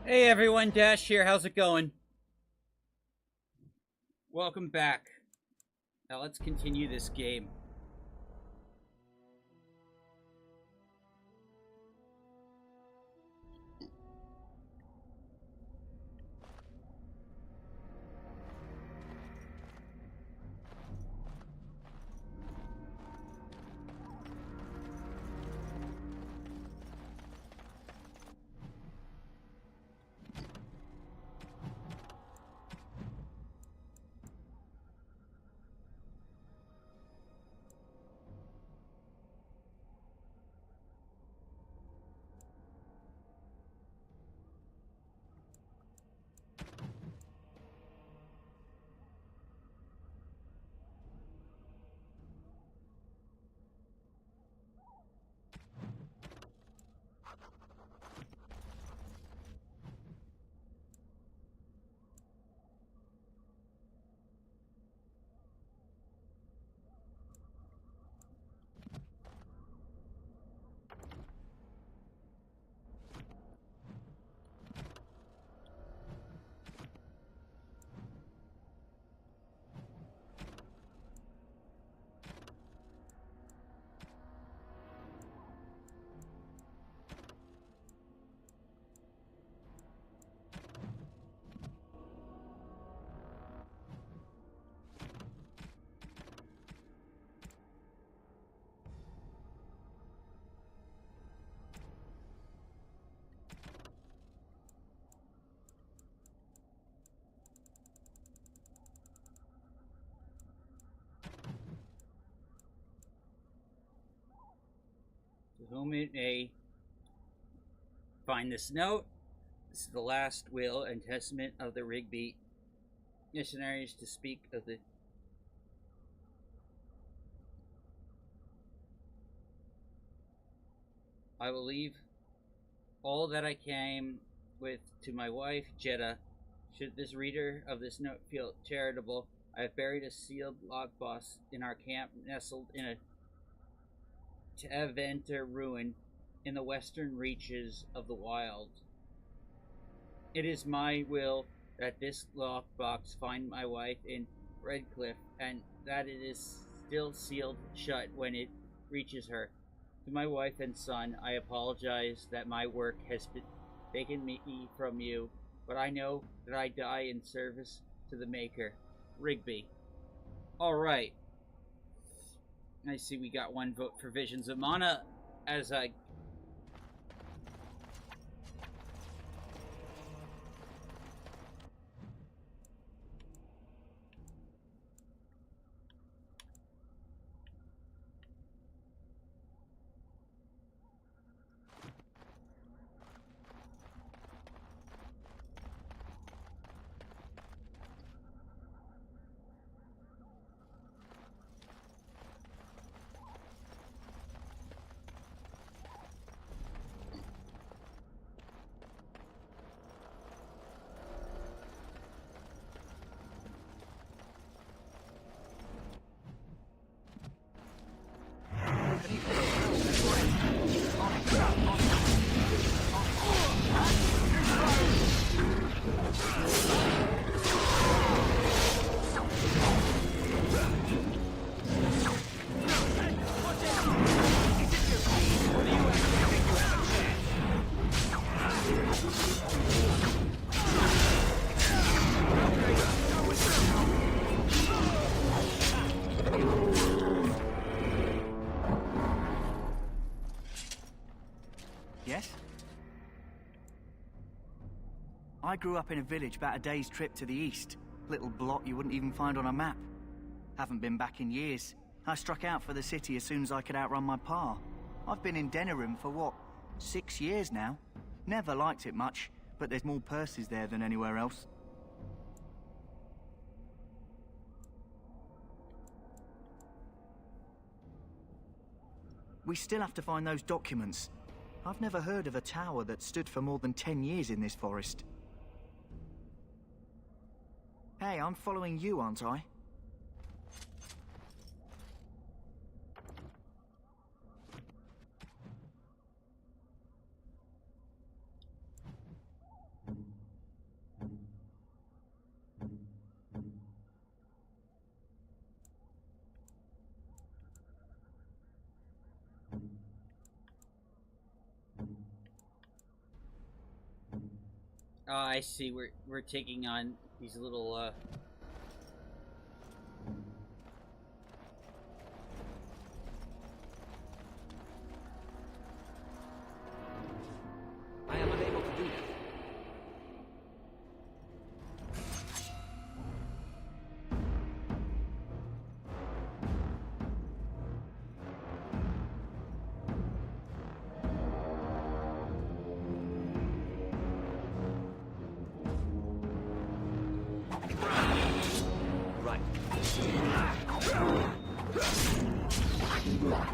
Hey everyone, Dash here. How's it going? Welcome back. Now let's continue this game. To whom it may find this note, this is the last will and testament of the Rigby missionaries to speak of the I will leave all that I came with to my wife, Jetta. Should this reader of this note feel charitable, I have buried a sealed lockbox in our camp, nestled in a Teventer ruin in the western reaches of the wild. It is my will that this lockbox find my wife in Redcliffe, and that it is still sealed shut when it reaches her. To my wife and son, I apologize that my work has been taken me from you, but I know that I die in service to the Maker. Rigby. Alright. I see we got one vote for Visions of Mana as I Yes? I grew up in a village about a day's trip to the east. Little blot you wouldn't even find on a map. Haven't been back in years. I struck out for the city as soon as I could outrun my pa. I've been in Denerim for what, 6 years now? Never liked it much, but there's more purses there than anywhere else. We still have to find those documents. I've never heard of a tower that stood for more than 10 years in this forest. Hey, I'm following you, aren't I? I see. We're taking on these little I am unable to do that. Right. No.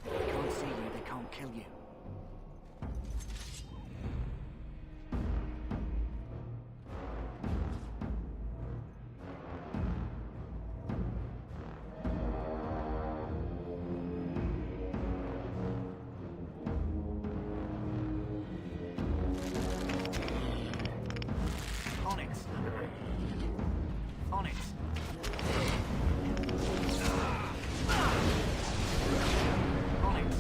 They can't see you, they can't kill you. Onyx. Onyx. Onyx.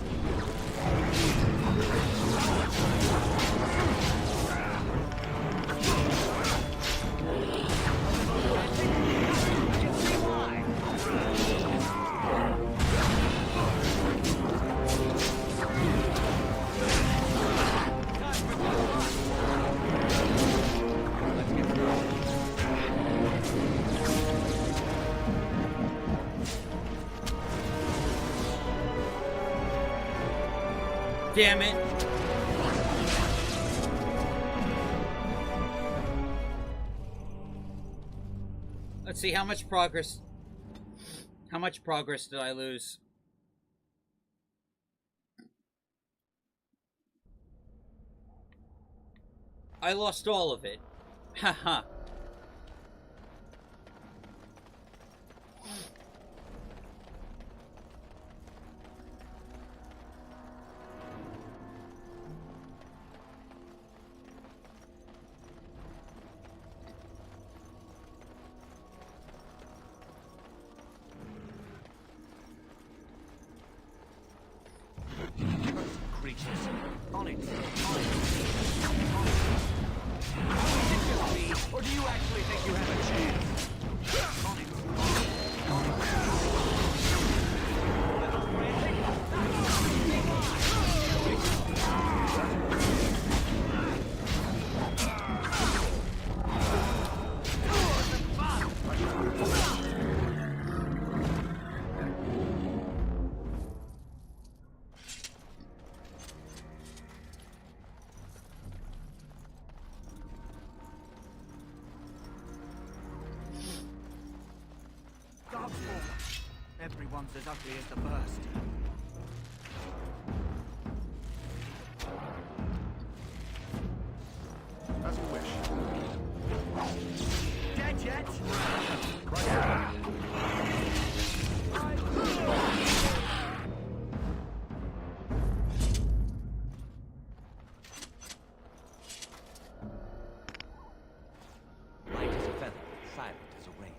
damn it. Let's see how much progress did I lose? I lost all of it. Haha. Creatures. Onyx. Or do you actually think you have a chance? Everyone's as ugly as the first. As you wish. Dead yet? Light as a feather, silent as a wraith.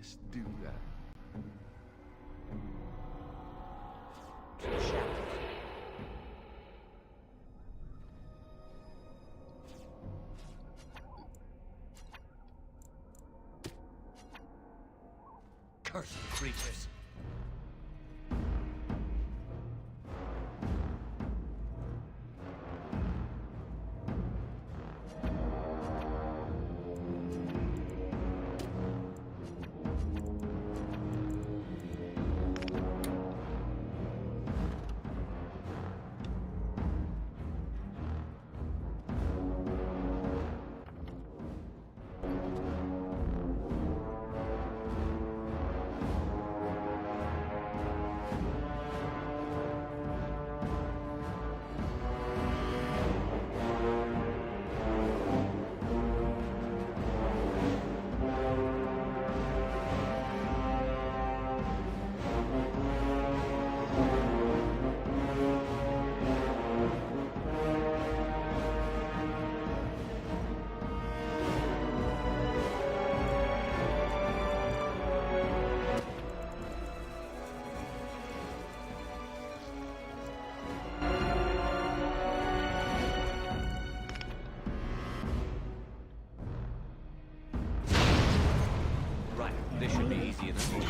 Let's do that. To the shadows. Cursed creatures. Right, this should be easier than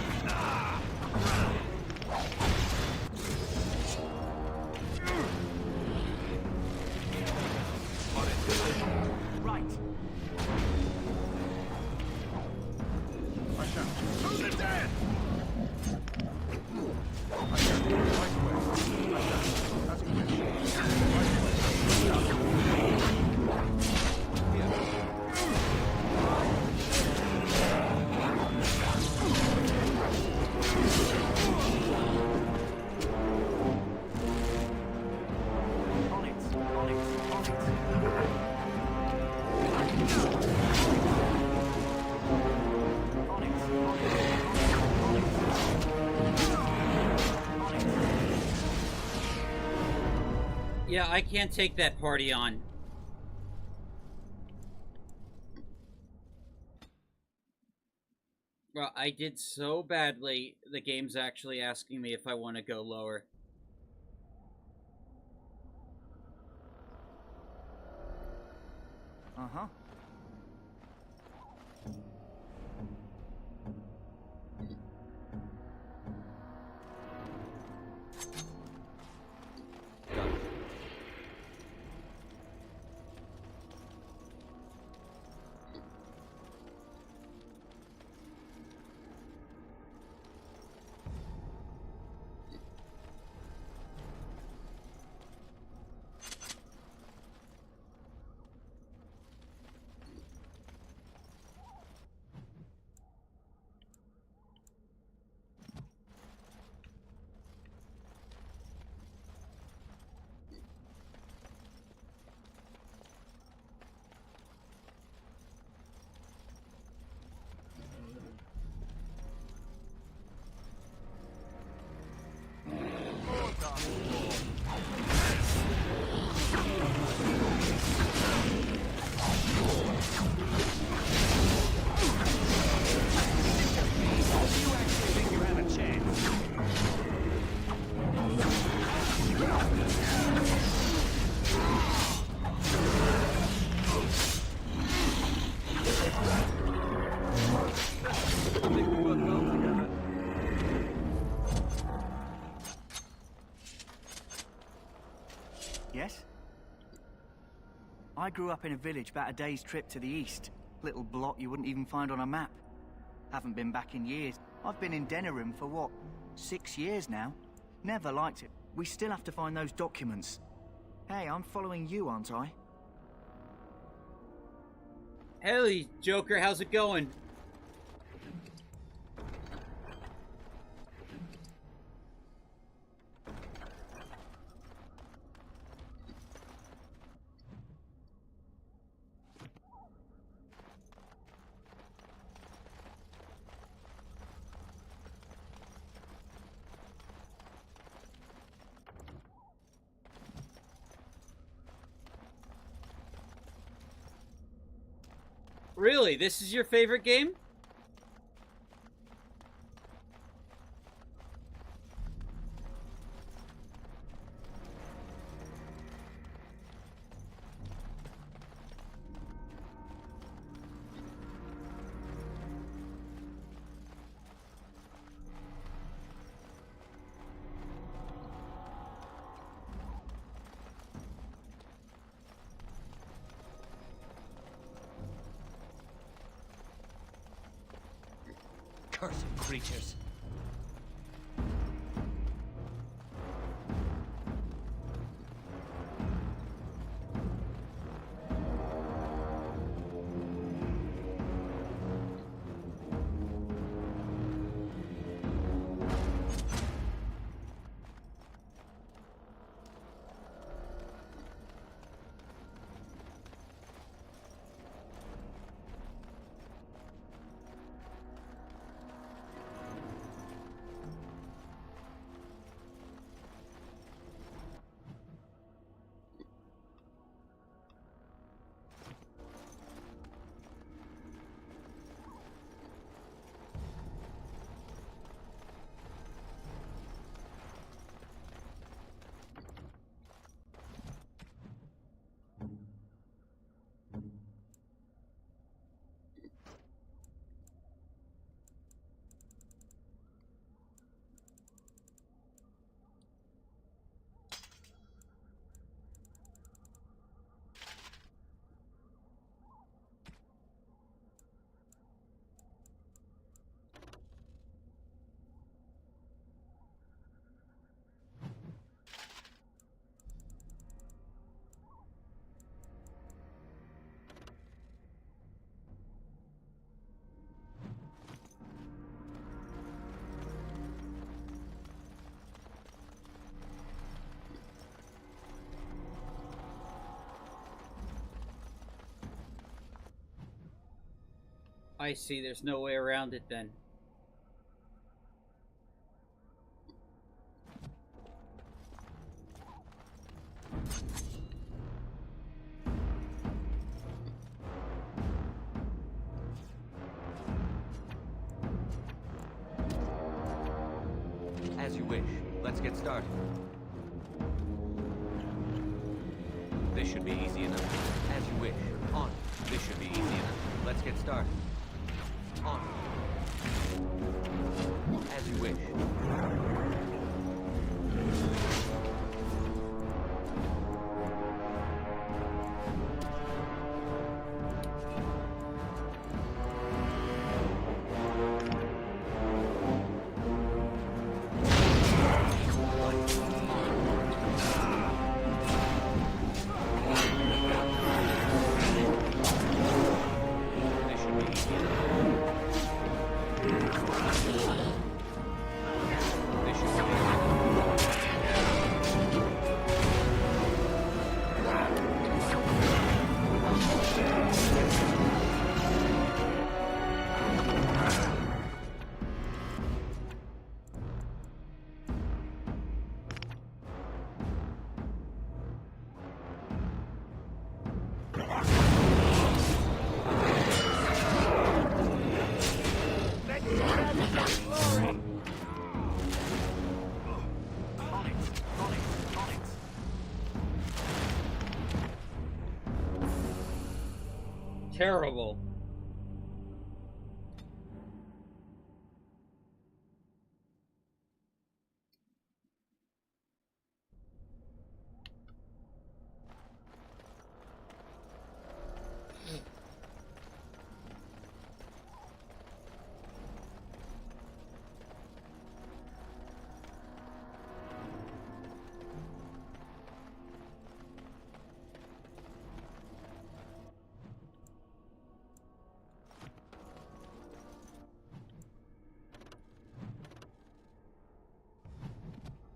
Right. I shall. To the dead! I shall. Right away. I shall. As you wish. Right On it. On it. On it. On it. On it. Yeah, I can't take that party on. Well, I did so badly, the game's actually asking me if I want to go lower. Uh-huh. Yes? I grew up in a village about a day's trip to the east. Little blot you wouldn't even find on a map. Haven't been back in years. I've been in Denerim for what, 6 years now? Never liked it. We still have to find those documents. Hey, I'm following you, aren't I? Hey, Joker, how's it going? Really? This is your favorite game? Cursed creatures. I see, there's no way around it then. As you wish. Let's get started. This should be easy enough. As you wish. On. This should be easy enough. Let's get started. On. As you wish. Terrible.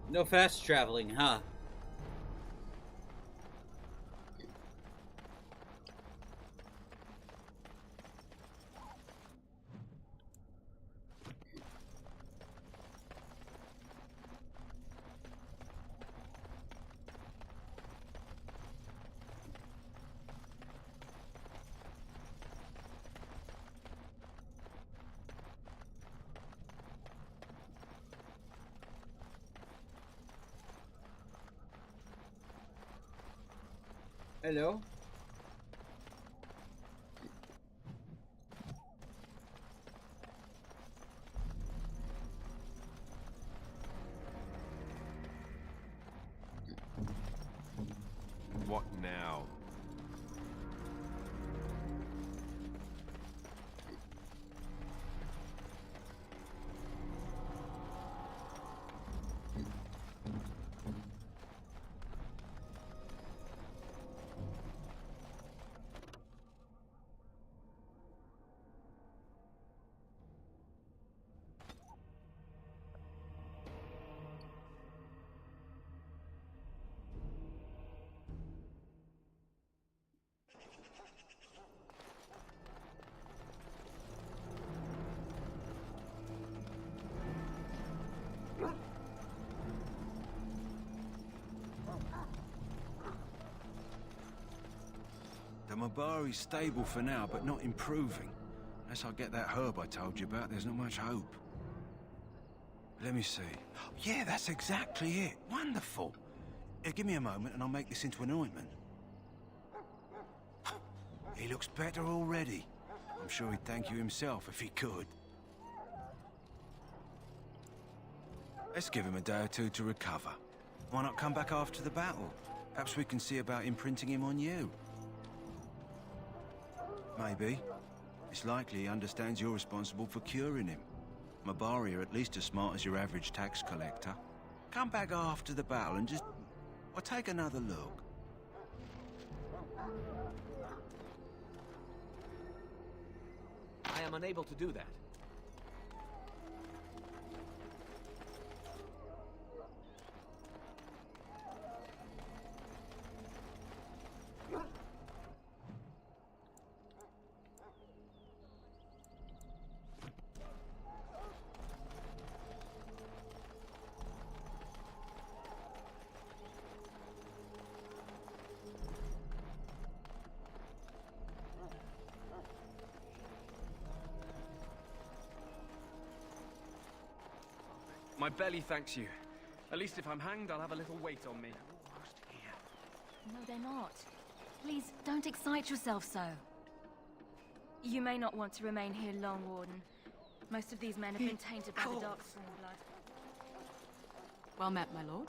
No fast traveling, huh? Hello? What now? Mabari's stable for now, but not improving. Unless I get that herb I told you about, there's not much hope. Let me see. Yeah, that's exactly it. Wonderful. Give me a moment and I'll make this into an ointment. He looks better already. I'm sure he'd thank you himself if he could. Let's give him a day or two to recover. Why not come back after the battle? Perhaps we can see about imprinting him on you. Maybe. It's likely he understands you're responsible for curing him. Mabari are at least as smart as your average tax collector. Come back after the battle and just... well, take another look. I am unable to do that. My belly thanks you. At least if I'm hanged, I'll have a little weight on me. No, they're not. Please, don't excite yourself so. You may not want to remain here long, Warden. Most of these men have been tainted by the Darkspawn blood. Well met, my lord.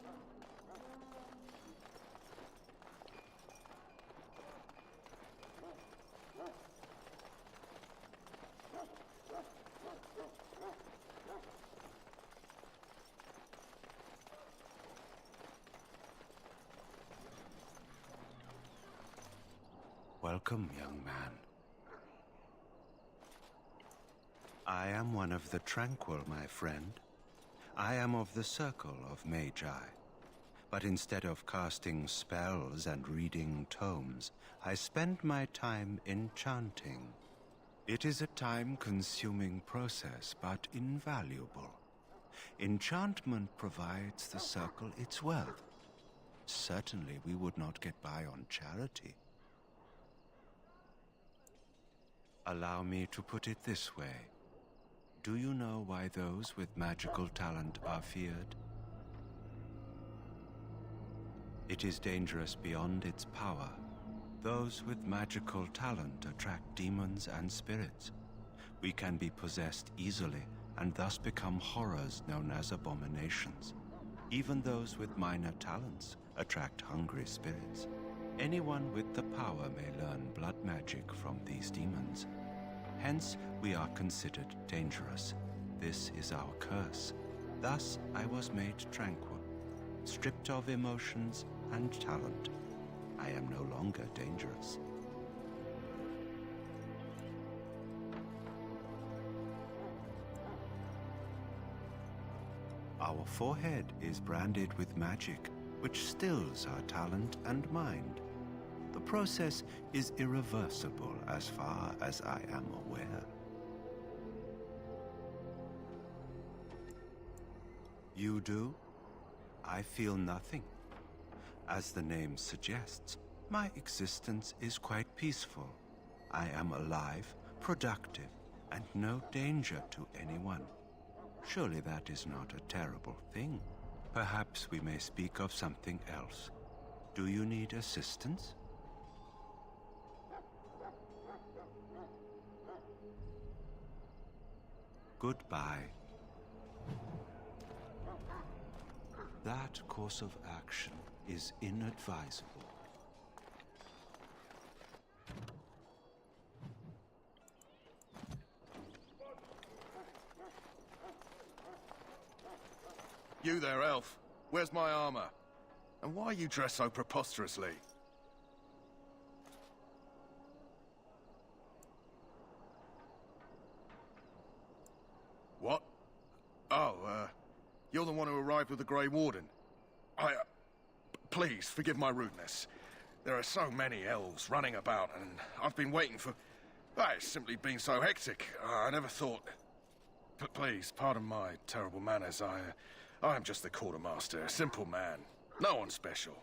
Welcome, young man. I am one of the Tranquil, my friend. I am of the Circle of Magi. But instead of casting spells and reading tomes, I spend my time enchanting. It is a time-consuming process, but invaluable. Enchantment provides the Circle its wealth. Certainly we would not get by on charity. Allow me to put it this way. Do you know why those with magical talent are feared? It is dangerous beyond its power. Those with magical talent attract demons and spirits. We can be possessed easily and thus become horrors known as abominations. Even those with minor talents attract hungry spirits. Anyone with the power may learn blood magic from these demons. Hence, we are considered dangerous. This is our curse. Thus, I was made tranquil, stripped of emotions and talent. I am no longer dangerous. Our forehead is branded with magic, which stills our talent and mind. The process is irreversible as far as I am aware. You do? I feel nothing. As the name suggests, my existence is quite peaceful. I am alive, productive, and no danger to anyone. Surely that is not a terrible thing. Perhaps we may speak of something else. Do you need assistance? Goodbye. That course of action is inadvisable. You there, elf. Where's my armor? And why are you dressed so preposterously? What? Oh, you're the one who arrived with the Grey Warden. Please, forgive my rudeness. There are so many elves running about, and I've been waiting for... it's simply been so hectic. I never thought... But please, pardon my terrible manners. I am just the quartermaster, a simple man. No one special.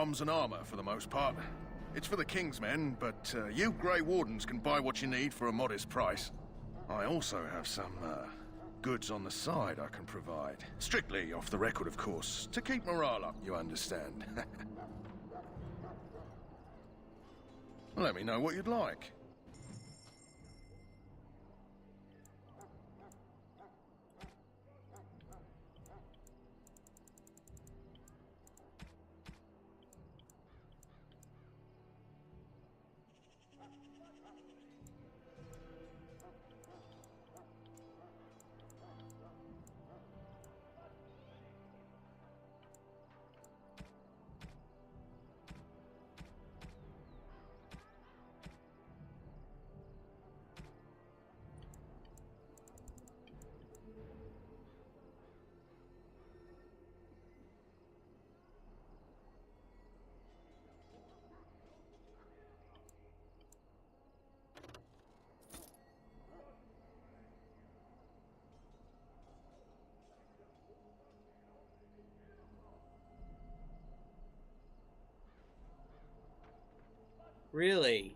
arms and armor for the most part. It's for the King's men, but you Grey Wardens can buy what you need for a modest price. I also have some goods on the side I can provide. Strictly off the record, of course, to keep morale up, you understand. Let me know what you'd like. Really?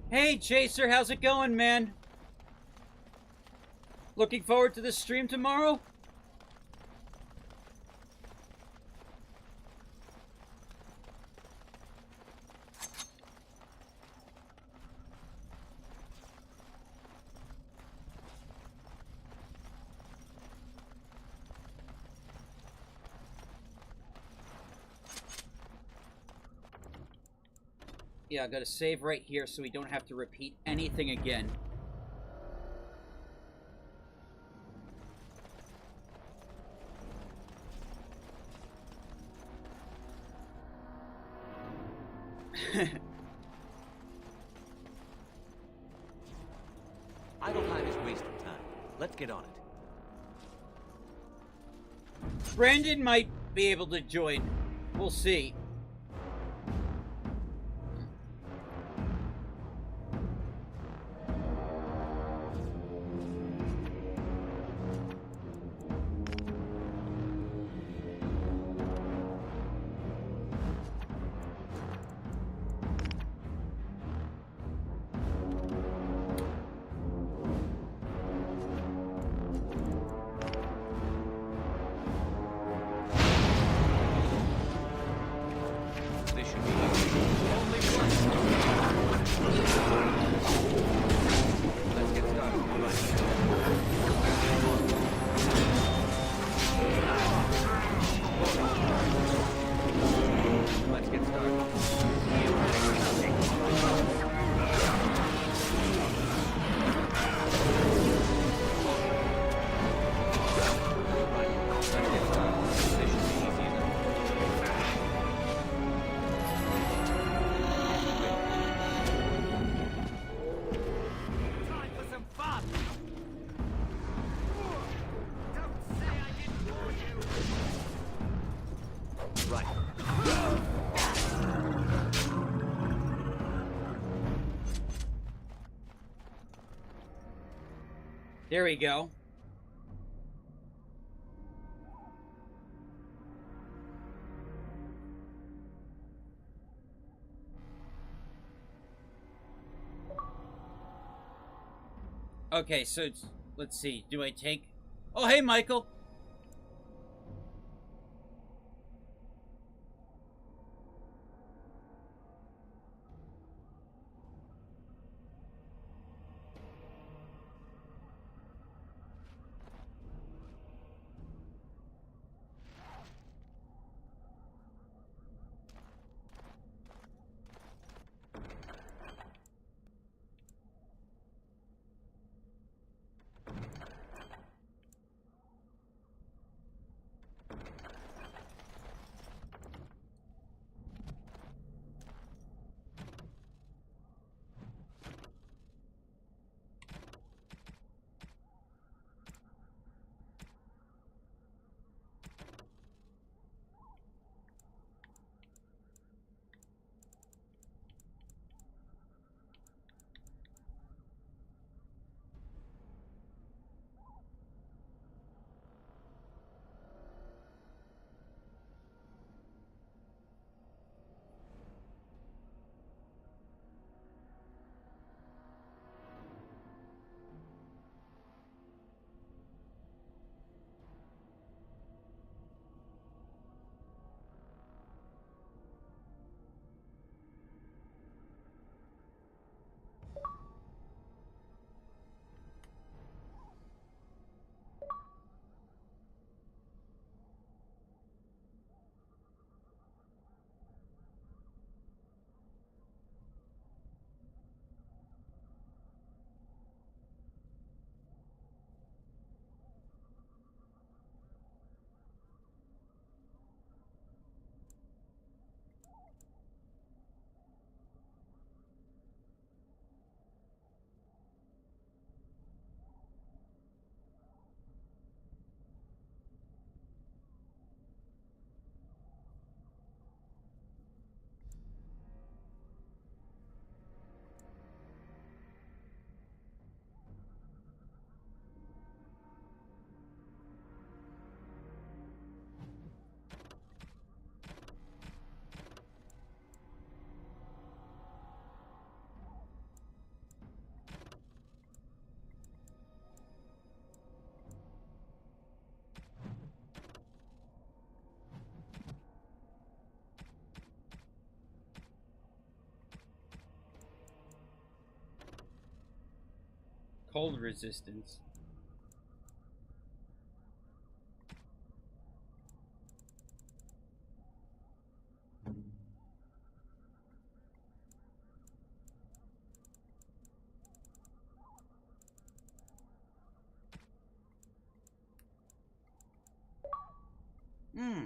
Hey, Chaser, how's it going, man? Looking forward to the stream tomorrow? Yeah, I gotta save right here so we don't have to repeat anything again. Idle time is wasted time. Let's get on it. Brandon might be able to join. We'll see. This should be easy. Only one. Let's get started. Let's get started. This should be easy enough. Time for some fun! Don't say I didn't warn you! Right. There we go. Okay, so let's see. Do I take... Oh, hey, Michael. cold resistance. Hmm.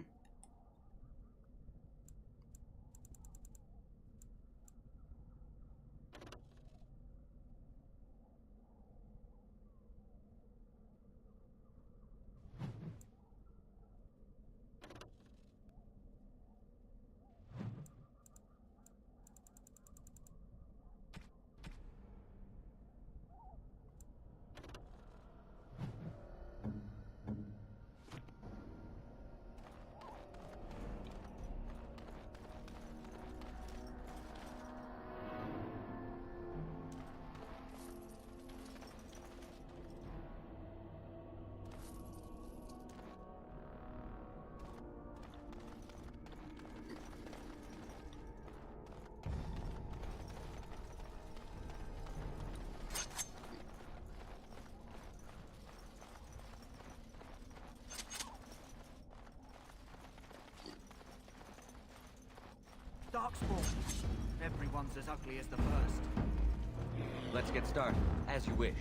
Darkspawn. Everyone's as ugly as the first. Let's get started, as you wish.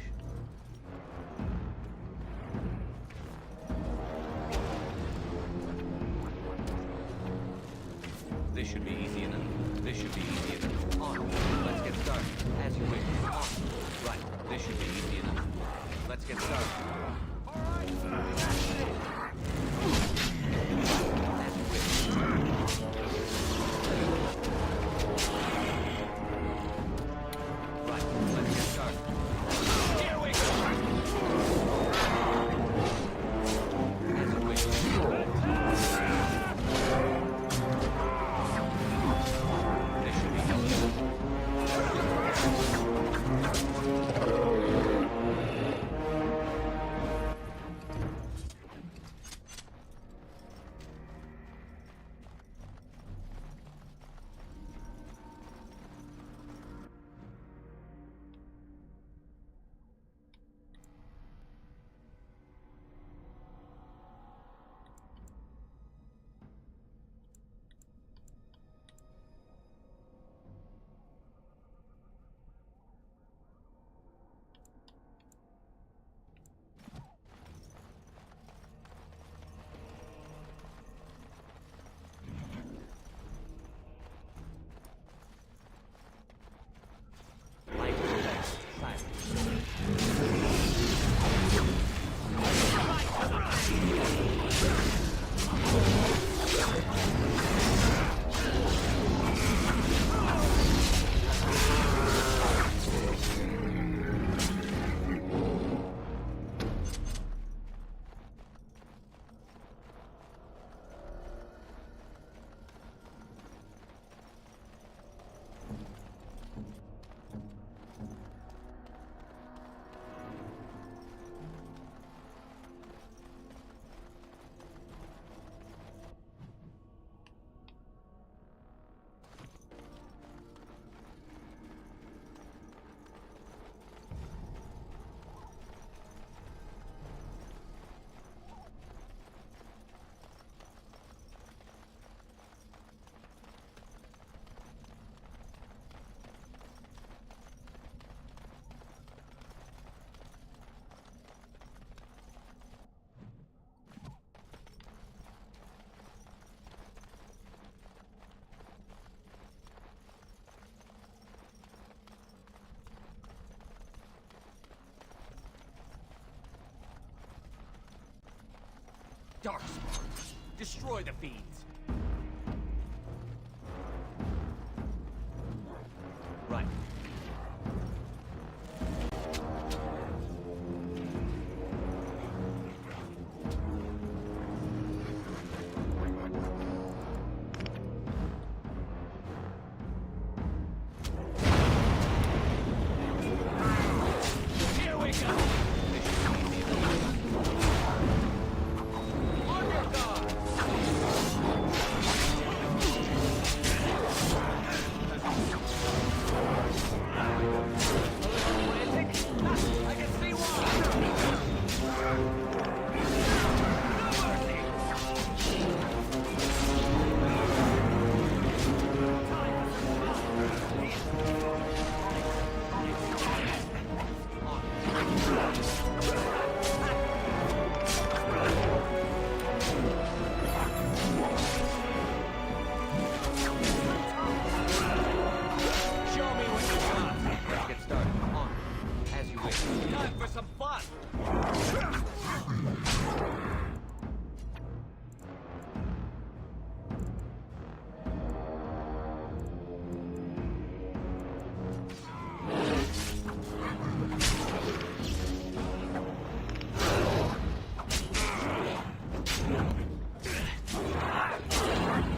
This should be easy enough. This should be easy enough. On. Let's get started, as you wish. On. Right. This should be easy enough. Let's get started. As you wish. Right. Let's get started. Here we go. As you wish. This should be easy. Light protects silence. Darkspawn. Destroy the fiends. Right. Here we go. This should be easy enough. On your guard. Show me what you got. Let's get started. On. As you wish. Time for some fun.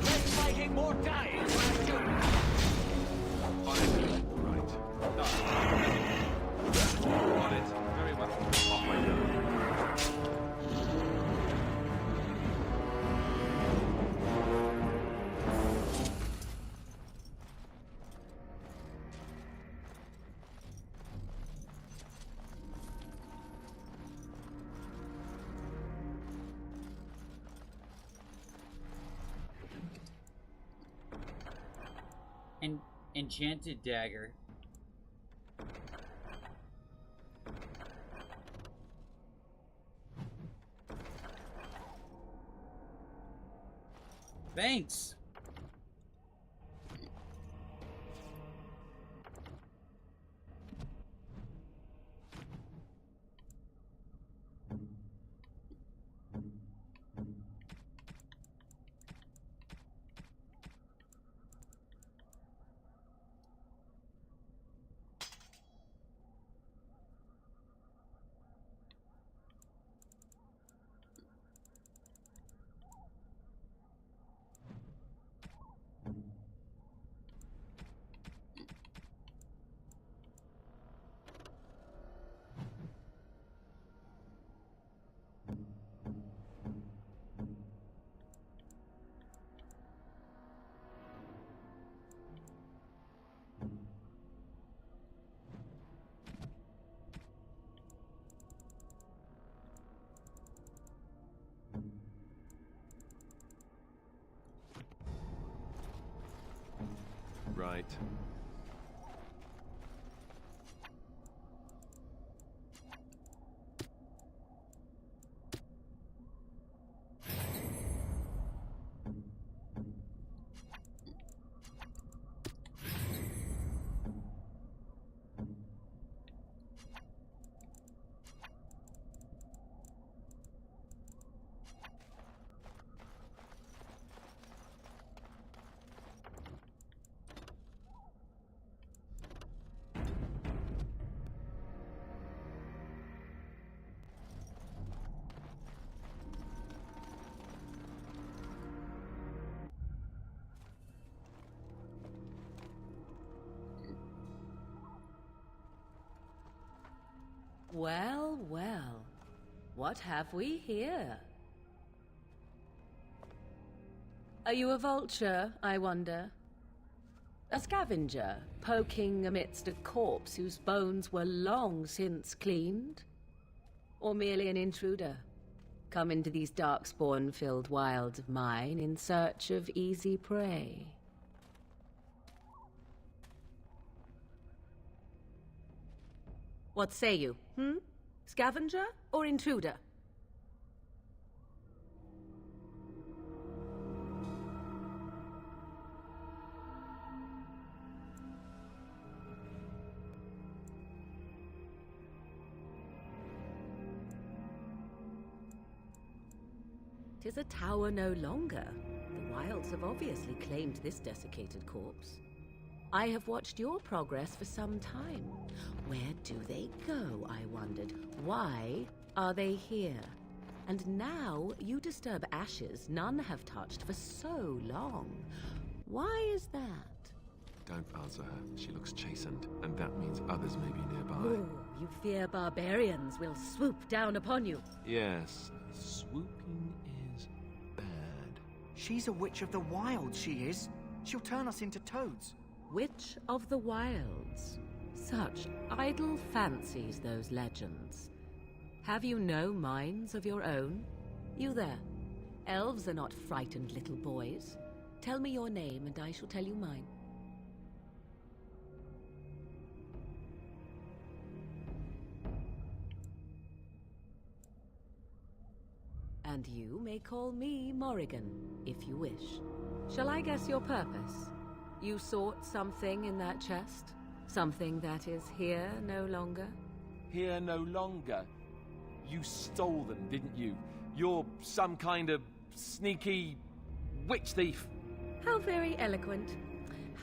Less fighting, more dying. On it. Right. On it. Very well. Off I go. An enchanted dagger. Thanks. Right. Well, well. What have we here? Are you a vulture, I wonder? A scavenger, poking amidst a corpse whose bones were long since cleaned? Or merely an intruder, come into these darkspawn-filled wilds of mine in search of easy prey? What say you, Scavenger or intruder? Tis a tower no longer. The wilds have obviously claimed this desiccated corpse. I have watched your progress for some time. Where do they go, I wondered? Why are they here? And now you disturb ashes none have touched for so long. Why is that? Don't answer her. She looks chastened, and that means others may be nearby. Oh, you fear barbarians will swoop down upon you. Yes, swooping is bad. She's a witch of the wild, she is. She'll turn us into toads. Witch of the Wilds. Such idle fancies, those legends. Have you no minds of your own? You there. Elves are not frightened little boys. Tell me your name and I shall tell you mine. And you may call me Morrigan, if you wish. Shall I guess your purpose? You sought something in that chest? Something that is here no longer? Here no longer. You stole them, didn't you? You're some kind of sneaky witch thief. How very eloquent.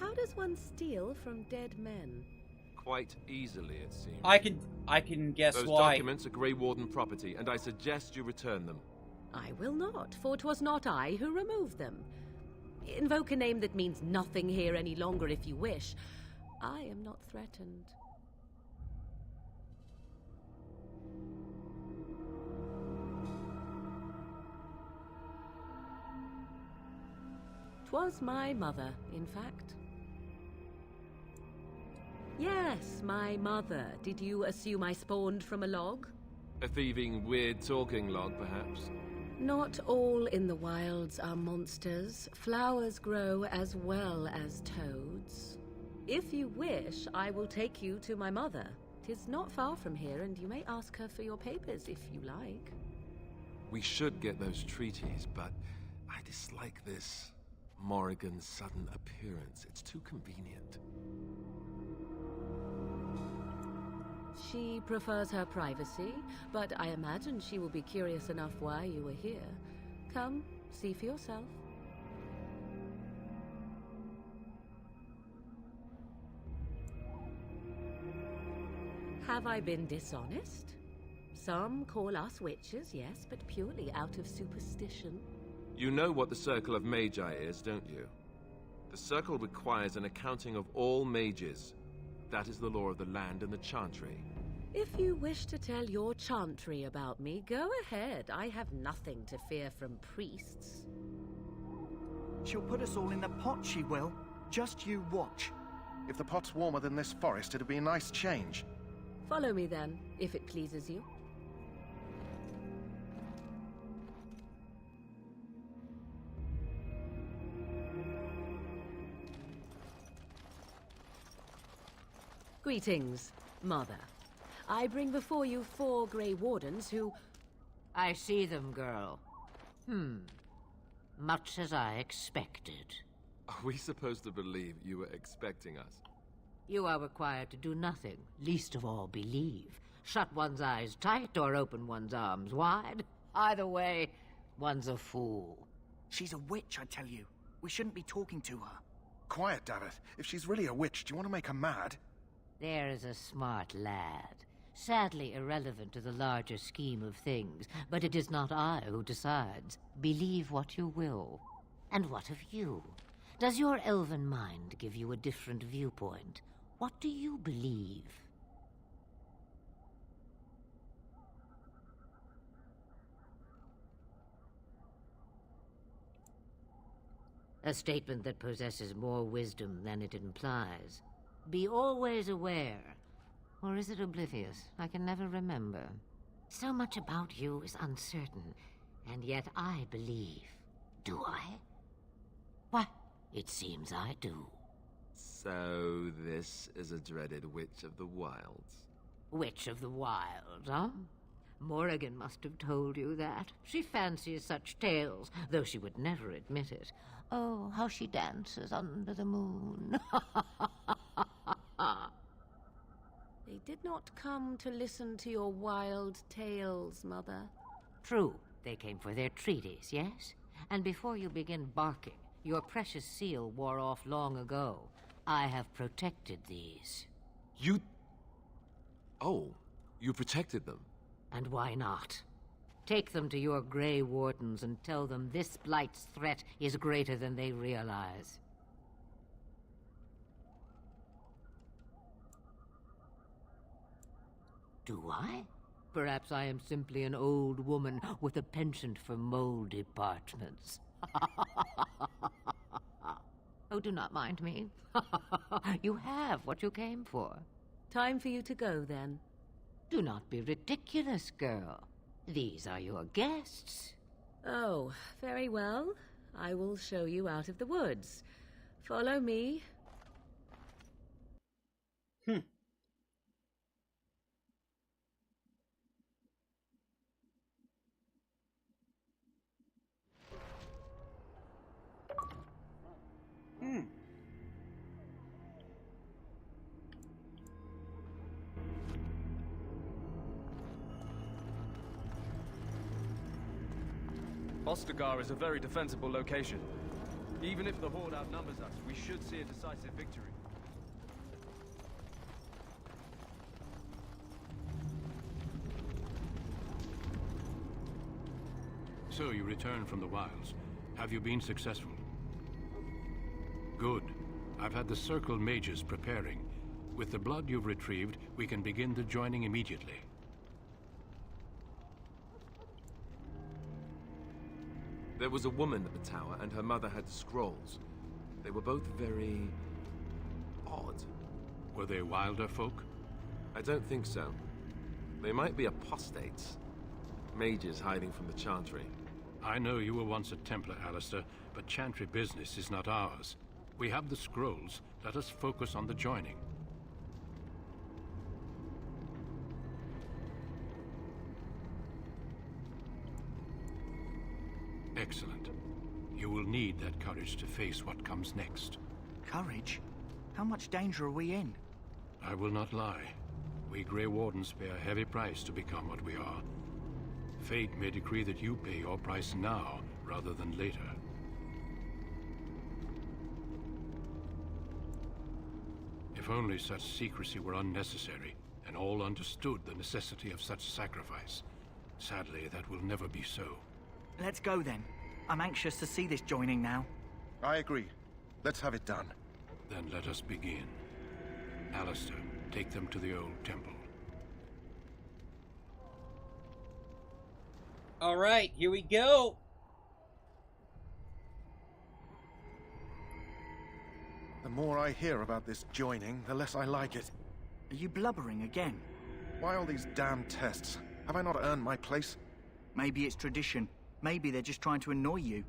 How does one steal from dead men? Quite easily, it seems. I can guess Those why. documents are Grey Warden property, and I suggest you return them. I will not, for 'twas not I who removed them. Invoke a name that means nothing here any longer if you wish. I am not threatened. 'Twas my mother, in fact. Yes, my mother. Did you assume I spawned from a log? A thieving, weird-talking log, perhaps? Not all in the wilds are monsters. Flowers grow as well as toads. If you wish, I will take you to my mother. 'Tis not far from here, and you may ask her for your papers if you like. We should get those treaties, but I dislike this Morrigan's sudden appearance. It's too convenient. She prefers her privacy, but I imagine she will be curious enough why you were here. Come, see for yourself. Have I been dishonest? Some call us witches, yes, but purely out of superstition. You know what the Circle of Magi is, don't you? The Circle requires an accounting of all mages. That is the law of the land and the Chantry. If you wish to tell your chantry about me, go ahead. I have nothing to fear from priests. She'll put us all in the pot, she will. Just you watch. If the pot's warmer than this forest, it'd be a nice change. Follow me then, if it pleases you. Greetings, Mother. I bring before you 4 Grey Wardens who... I see them, girl. Much as I expected. Are we supposed to believe you were expecting us? You are required to do nothing, least of all believe. Shut one's eyes tight or open one's arms wide. Either way, one's a fool. She's a witch, I tell you. We shouldn't be talking to her. Quiet, Davith. If she's really a witch, do you want to make her mad? There is a smart lad. Sadly irrelevant to the larger scheme of things, but it is not I who decides. Believe what you will. And what of you? Does your elven mind give you a different viewpoint? What do you believe? A statement that possesses more wisdom than it implies. Be always aware. Or is it oblivious? I can never remember. So much about you is uncertain, and yet I believe. Do I? Why, it seems I do. So this is a dreaded Witch of the Wilds. Witch of the Wild, huh? Morrigan must have told you that. She fancies such tales, though she would never admit it. Oh, how she dances under the moon. They did not come to listen to your wild tales, Mother. True, they came for their treaties, yes? And before you begin barking, your precious seal wore off long ago. I have protected these. You... Oh, you protected them. And why not? Take them to your Grey Wardens and tell them this Blight's threat is greater than they realize. Do I? Perhaps I am simply an old woman with a penchant for moldy parchments. Oh, do not mind me. You have what you came for. Time for you to go, then. Do not be ridiculous, girl. These are your guests. Oh, very well. I will show you out of the woods. Follow me. Ostagar is a very defensible location. Even if the Horde outnumbers us, we should see a decisive victory. So you returned from the wilds. Have you been successful? Good. I've had the Circle mages preparing. With the blood you've retrieved, we can begin the joining immediately. There was a woman at the tower, and her mother had scrolls. They were both very... odd. Were they wilder folk? I don't think so. They might be apostates. Mages hiding from the Chantry. I know you were once a Templar, Alistair, but Chantry business is not ours. We have the scrolls. Let us focus on the joining. Excellent. You will need that courage to face what comes next. Courage? How much danger are we in? I will not lie. We Grey Wardens pay a heavy price to become what we are. Fate may decree that you pay your price now, rather than later. If only such secrecy were unnecessary, and all understood the necessity of such sacrifice. Sadly, that will never be so. Let's go then. I'm anxious to see this joining now. I agree. Let's have it done. Then let us begin. Alistair, take them to the old temple. Alright, here we go! The more I hear about this joining, the less I like it. Are you blubbering again? Why all these damn tests? Have I not earned my place? Maybe it's tradition. Maybe they're just trying to annoy you.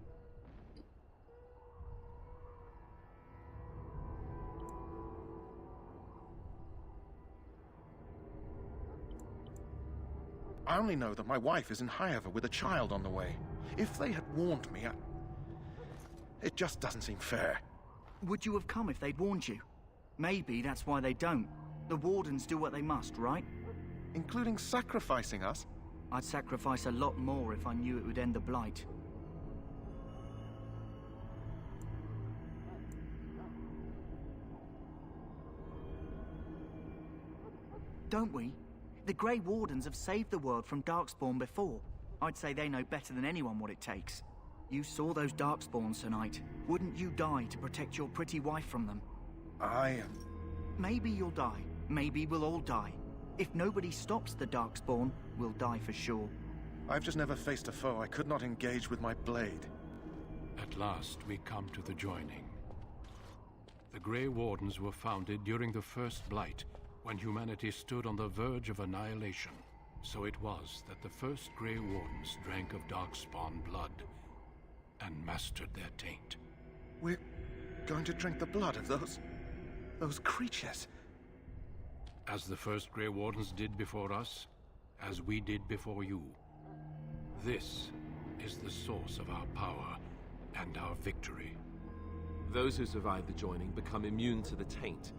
I only know that my wife is in Highover with a child on the way. If they had warned me, it just doesn't seem fair. Would you have come if they'd warned you? Maybe that's why they don't. The Wardens do what they must, right? Including sacrificing us? I'd sacrifice a lot more if I knew it would end the Blight. Don't we? The Grey Wardens have saved the world from Darkspawn before. I'd say they know better than anyone what it takes. You saw those Darkspawns tonight. Wouldn't you die to protect your pretty wife from them? Maybe you'll die. Maybe we'll all die. If nobody stops the Darkspawn, we'll die for sure. I've just never faced a foe I could not engage with my blade. At last, we come to the joining. The Grey Wardens were founded during the First Blight, when humanity stood on the verge of annihilation. So it was that the first Grey Wardens drank of Darkspawn blood and mastered their taint. We're going to drink the blood of those creatures. As the first Grey Wardens did before us, as we did before you. This is the source of our power and our victory. Those who survive the joining become immune to the taint.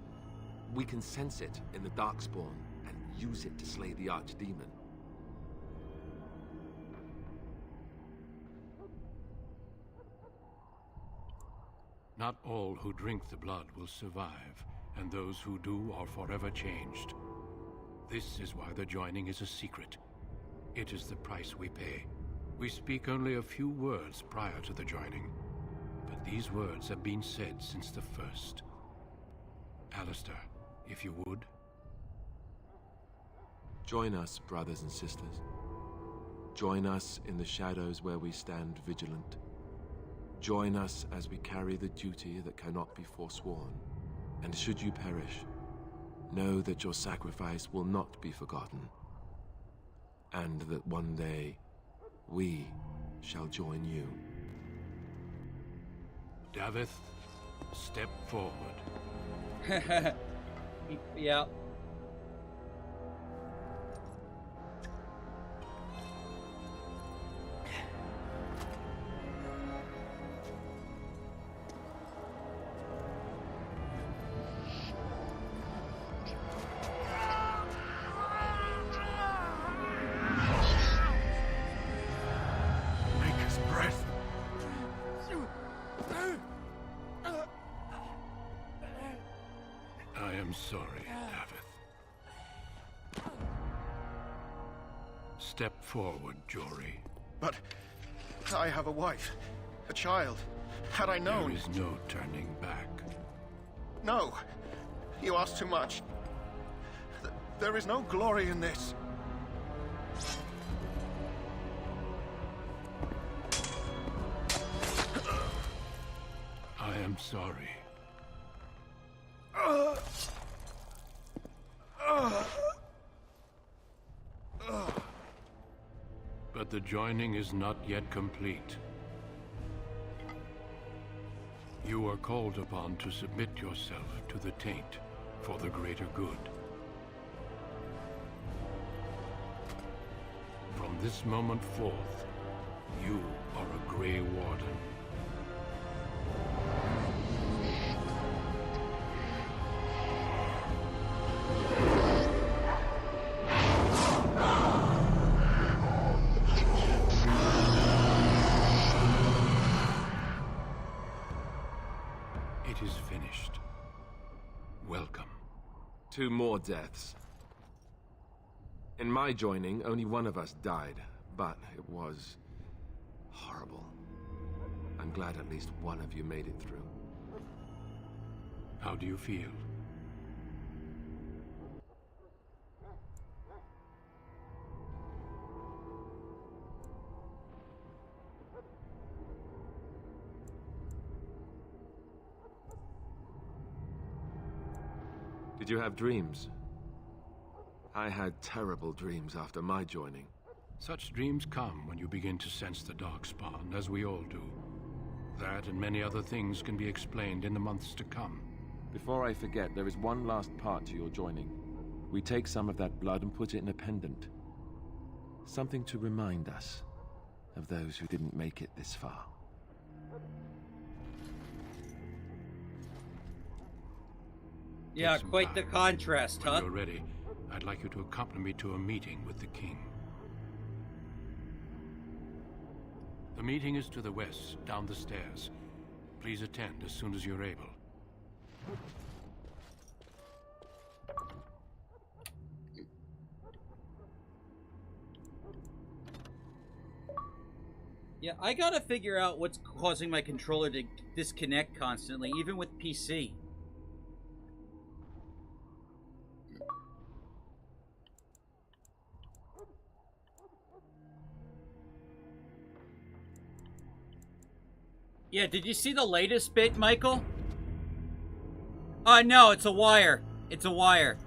We can sense it in the Darkspawn and use it to slay the Archdemon. Not all who drink the blood will survive, and those who do are forever changed. This is why the joining is a secret. It is the price we pay. We speak only a few words prior to the joining, but these words have been said since the first. Alistair, if you would. Join us, brothers and sisters. Join us in the shadows where we stand vigilant. Join us as we carry the duty that cannot be forsworn. And should you perish, know that your sacrifice will not be forgotten. And that one day, we shall join you. Davith, step forward. Yeah. Maker's breath. sorry, Davith. Step forward, Jory. But I have a wife, a child. Had I known... There is no turning back. No. You ask too much. There is no glory in this. I am sorry. But the joining is not yet complete. You are called upon to submit yourself to the taint for the greater good. From this moment forth, you are a Grey Warden. It is finished. Welcome. 2 more deaths. In my joining, only one of us died, but it was horrible. I'm glad at least one of you made it through. How do you feel? Did you have dreams? I had terrible dreams after my joining. Such dreams come when you begin to sense the Darkspawn, as we all do. That and many other things can be explained in the months to come. Before I forget, there is one last part to your joining. We take some of that blood and put it in a pendant. Something to remind us of those who didn't make it this far. Yeah, Take some quite the time. contrast, When huh? you're ready, I'd like you to accompany me to a meeting with the king. The meeting is to the west, down the stairs. Please attend as soon as you're able. Yeah, I gotta figure out what's causing my controller to disconnect constantly, even with PC. Yeah, did you see the latest bit, Michael? No, it's a wire. It's a wire.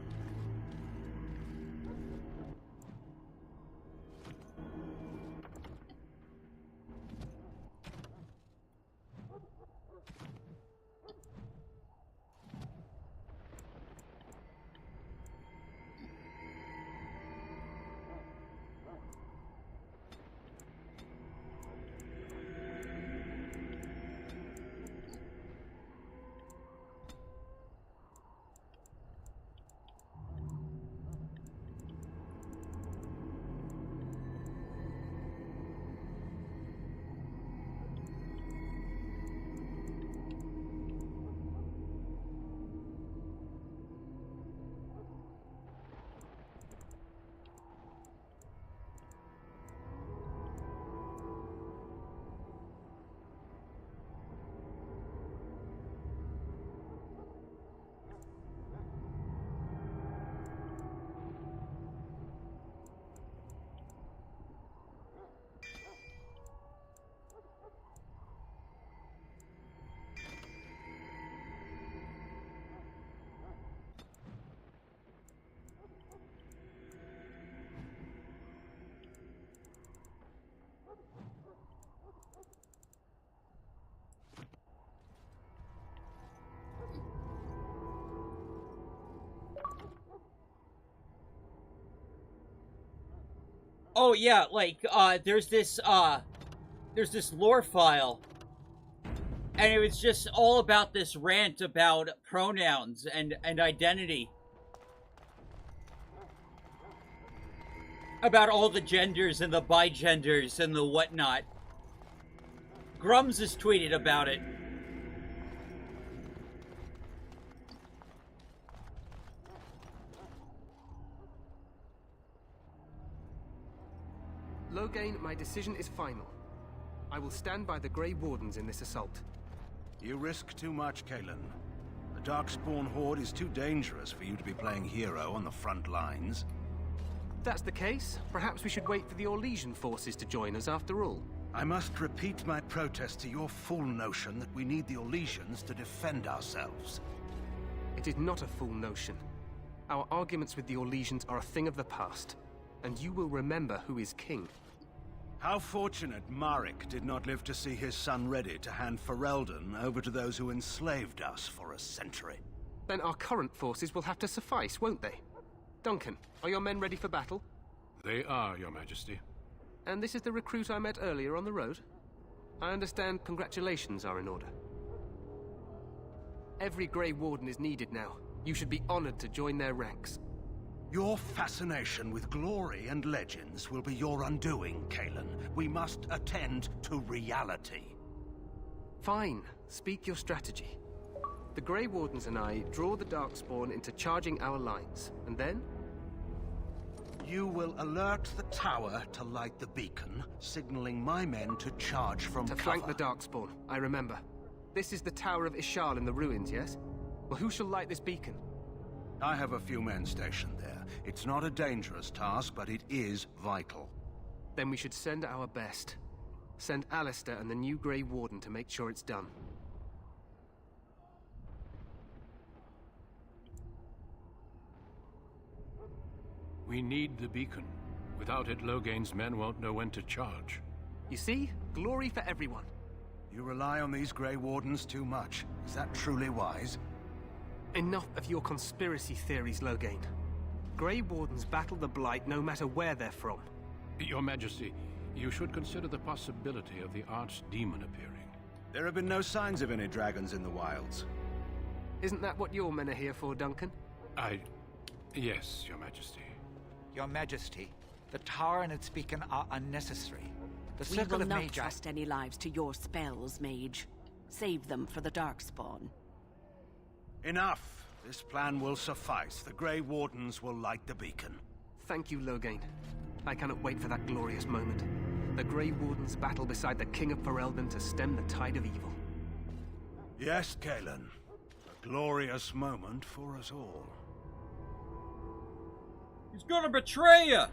Oh yeah, like there's this lore file, and it was just all about this rant about pronouns and identity, about all the genders and the bigenders and the whatnot. Grums has tweeted about it. Loghain, my decision is final. I will stand by the Grey Wardens in this assault. You risk too much, Kalen. The Darkspawn Horde is too dangerous for you to be playing hero on the front lines. If that's the case, perhaps we should wait for the Orlesian forces to join us after all. I must repeat my protest to your fool notion that we need the Orlesians to defend ourselves. It is not a fool notion. Our arguments with the Orlesians are a thing of the past, and you will remember who is king. How fortunate Marek did not live to see his son ready to hand Ferelden over to those who enslaved us for a century. Then our current forces will have to suffice, won't they? Duncan, are your men ready for battle? They are, Your Majesty. And this is the recruit I met earlier on the road? I understand congratulations are in order. Every Grey Warden is needed now. You should be honored to join their ranks. Your fascination with glory and legends will be your undoing, Kalen. We must attend to reality. Fine. Speak your strategy. The Grey Wardens and I draw the Darkspawn into charging our lines, and then? You will alert the tower to light the beacon, signaling my men to charge from cover. To flank the Darkspawn, I remember. This is the Tower of Ishal in the ruins, yes? Well, who shall light this beacon? I have a few men stationed there. It's not a dangerous task, but it is vital. Then we should send our best. Send Alistair and the new Grey Warden to make sure it's done. We need the beacon. Without it, Loghain's men won't know when to charge. You see? Glory for everyone. You rely on these Grey Wardens too much. Is that truly wise? Enough of your conspiracy theories, Loghain. Grey Wardens battle the Blight no matter where they're from. Your Majesty, you should consider the possibility of the Archdemon appearing. There have been no signs of any dragons in the wilds. Isn't that what your men are here for, Duncan? Yes, Your Majesty. Your Majesty, the tower and its beacon are unnecessary. The We circle will of not Magi... trust any lives to your spells, Mage. Save them for the Darkspawn. Enough! This plan will suffice. The Grey Wardens will light the beacon. Thank you, Loghain. I cannot wait for that glorious moment. The Grey Wardens battle beside the King of Ferelden to stem the tide of evil. Yes, Kalen. A glorious moment for us all. He's gonna betray you!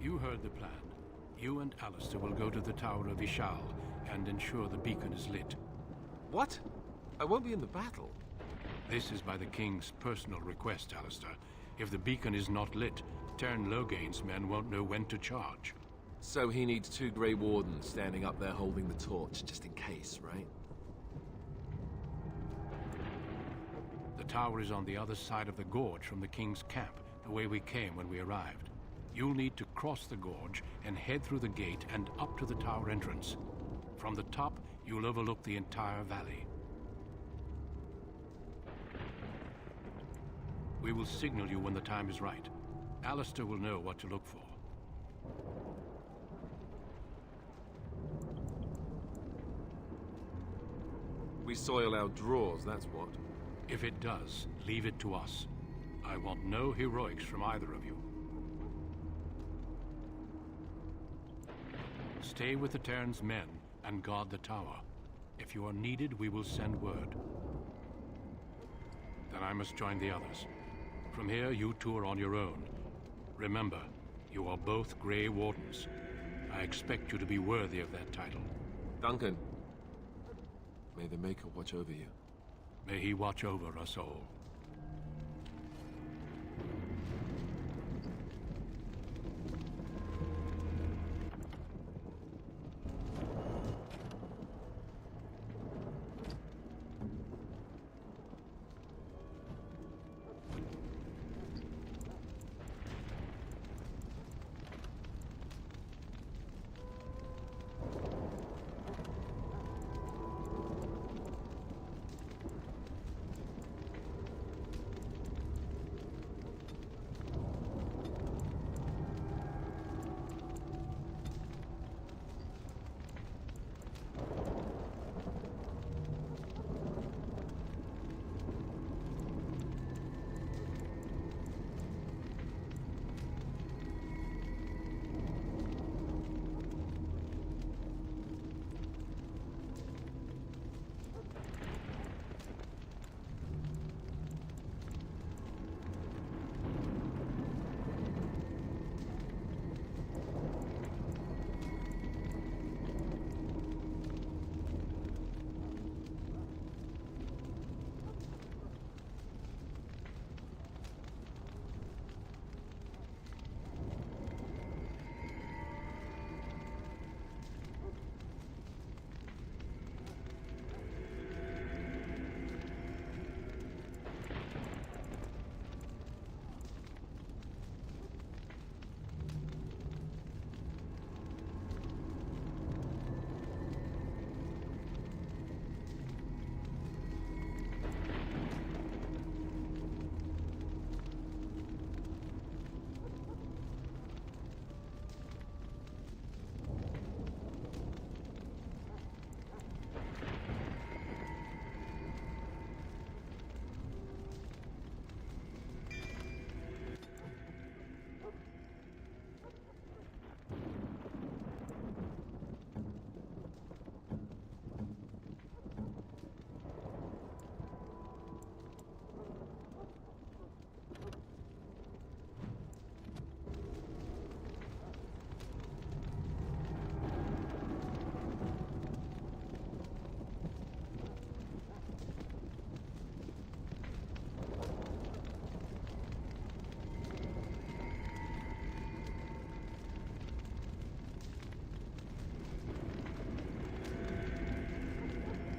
You heard the plan. You and Alistair will go to the Tower of Ishal and ensure the beacon is lit. What? I won't be in the battle. This is by the King's personal request, Alistair. If the beacon is not lit, Tern Loghain's men won't know when to charge. So he needs 2 Grey Wardens standing up there holding the torch, just in case, right? The tower is on the other side of the gorge from the King's camp, the way we came when we arrived. You'll need to cross the gorge and head through the gate and up to the tower entrance. From the top, you'll overlook the entire valley. We will signal you when the time is right. Alistair will know what to look for. We soil our drawers, that's what. If it does, leave it to us. I want no heroics from either of you. Stay with the Terran's men and guard the tower. If you are needed, we will send word. Then I must join the others. From here, you two are on your own. Remember, you are both Grey Wardens. I expect you to be worthy of that title. Duncan, may the Maker watch over you. May he watch over us all.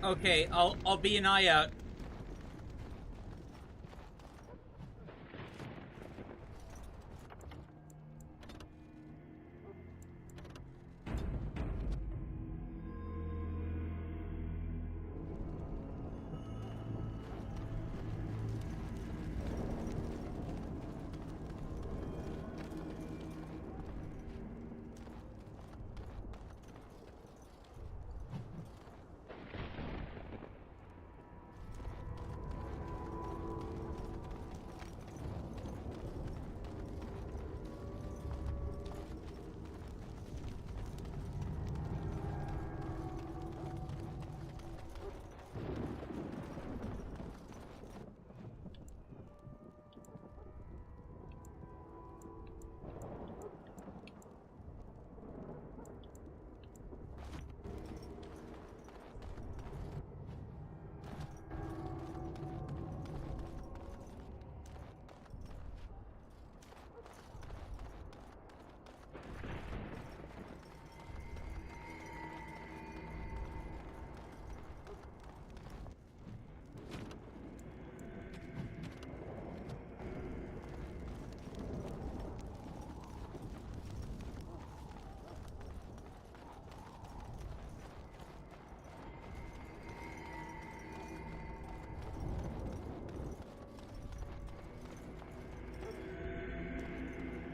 Okay, I'll be an eye out.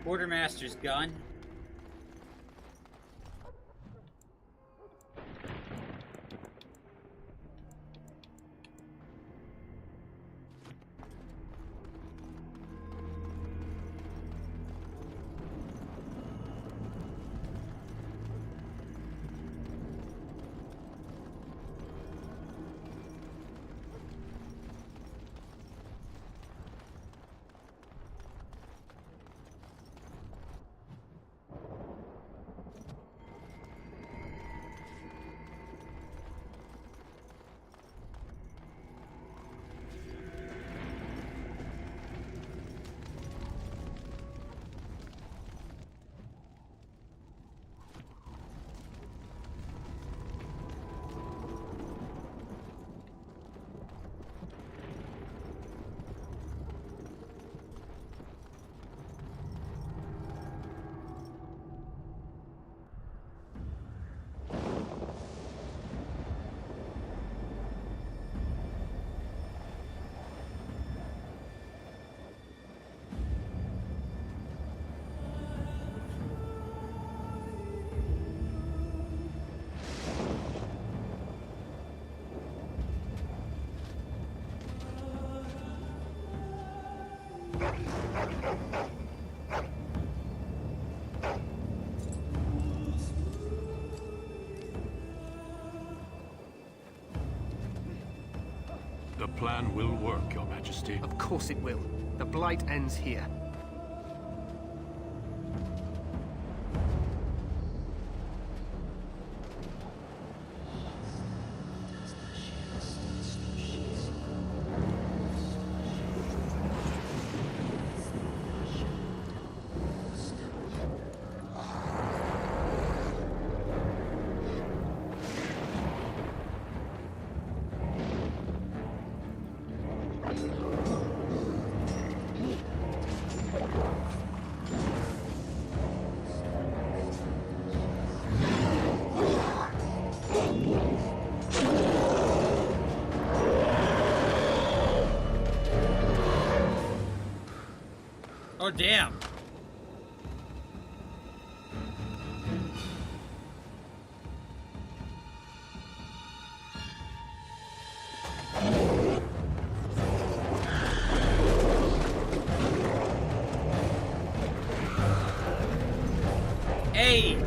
Quartermaster's gun. The plan will work, Your Majesty. Of course it will. The Blight ends here. Oh, damn. Hey!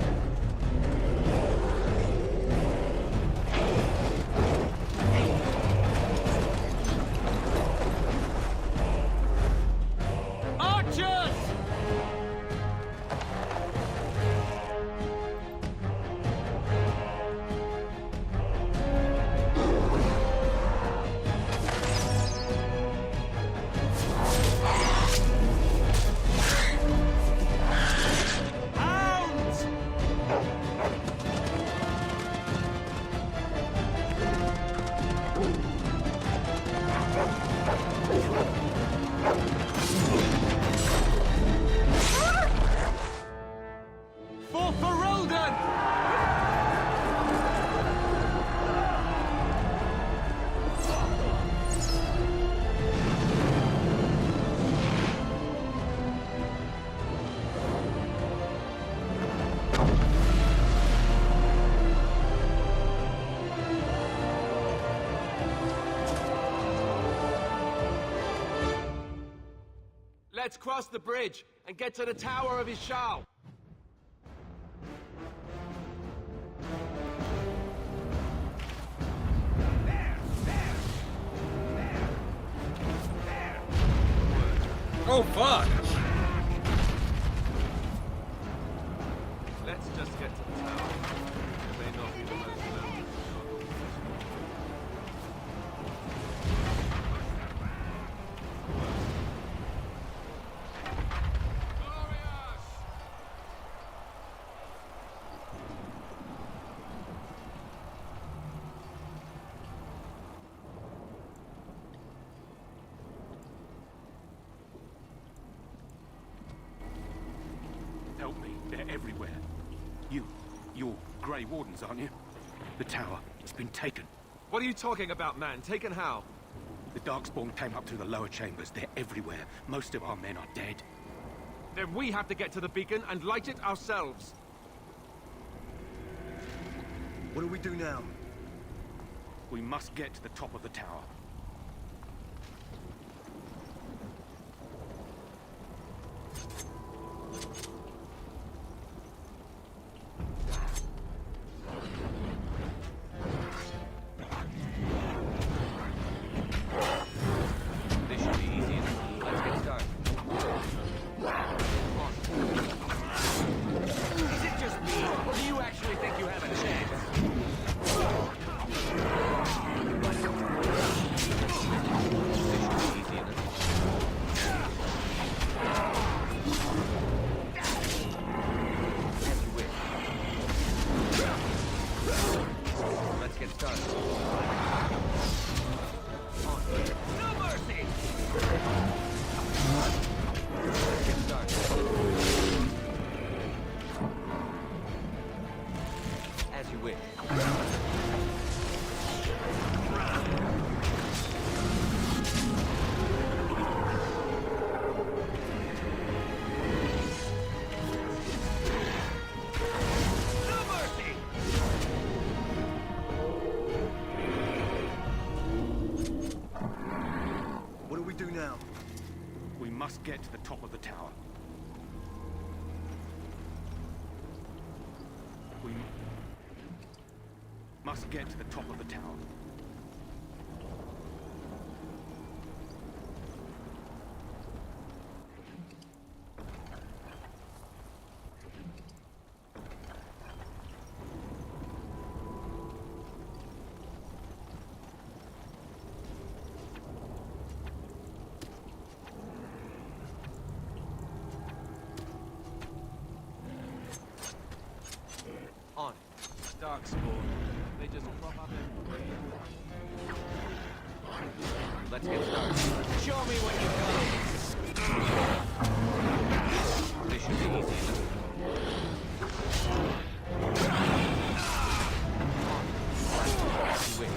Let's cross the bridge and get to the Tower of Ishal. Oh, fuck! Let's just get to the tower. It may not be the most glamorous job. Help me. They're everywhere. You're Grey Wardens, aren't you? The tower, it's been taken. What are you talking about, man? Taken how? The Darkspawn came up through the lower chambers. They're everywhere. Most of our men are dead. Then we have to get to the beacon and light it ourselves. What do we do now? We must get to the top of the tower. This should be easy enough. Let's get started. Is it just me, or do you actually think you have a chance? Let's get started. No mercy! Let's get started. As you wish. No mercy! What do we do now? We must get to the top of the tower. We must get to the top of the tower. On. Darkspawn. They just crop up everywhere. Let's get started. Show me what you got. This should be easy enough. As you wish.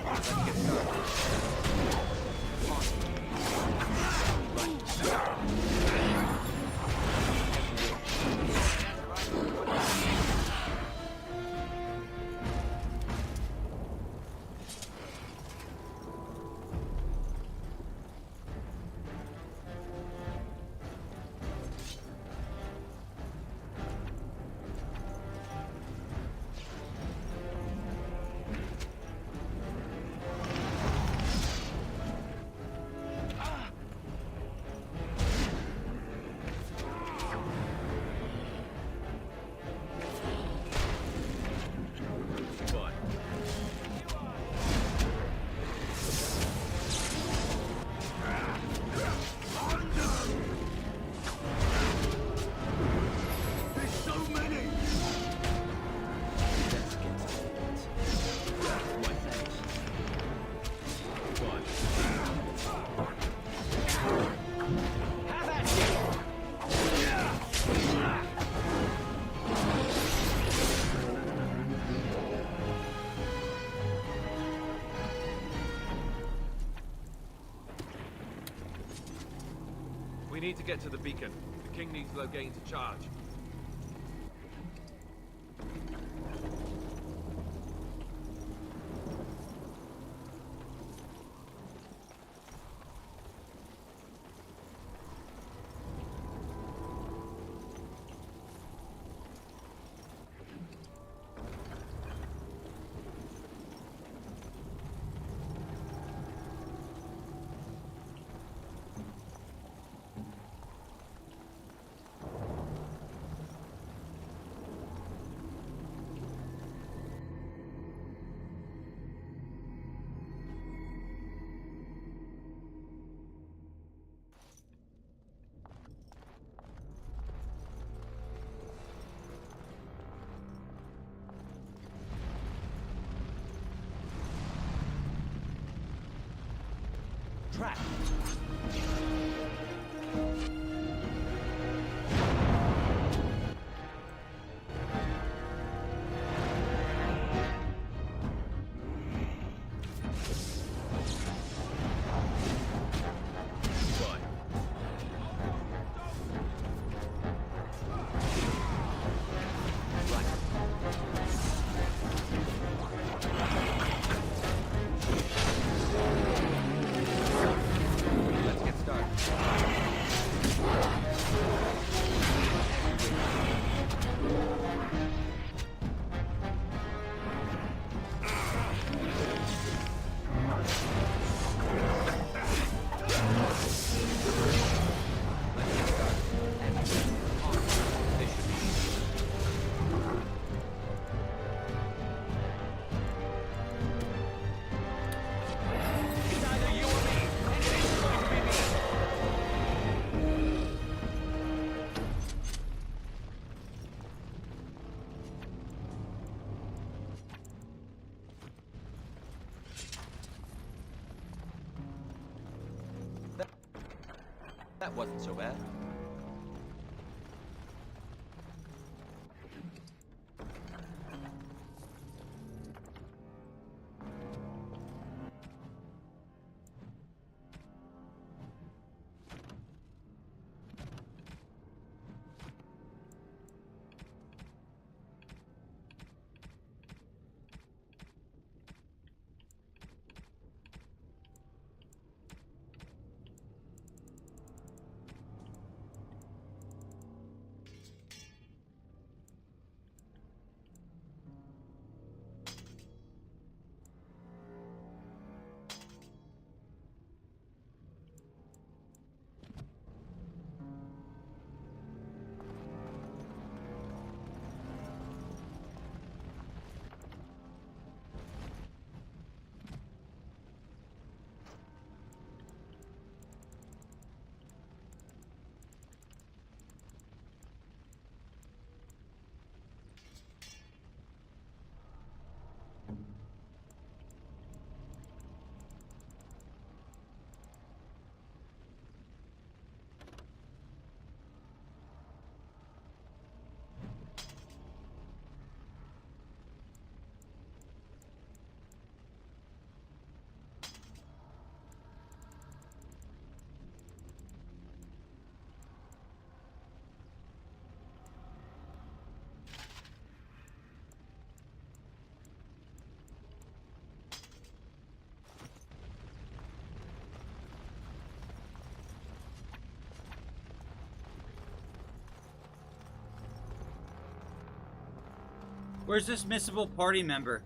Let's get started. We need to get to the beacon. The king needs Loghain to charge. trap. Let's get That wasn't so bad. Where's this missable party member?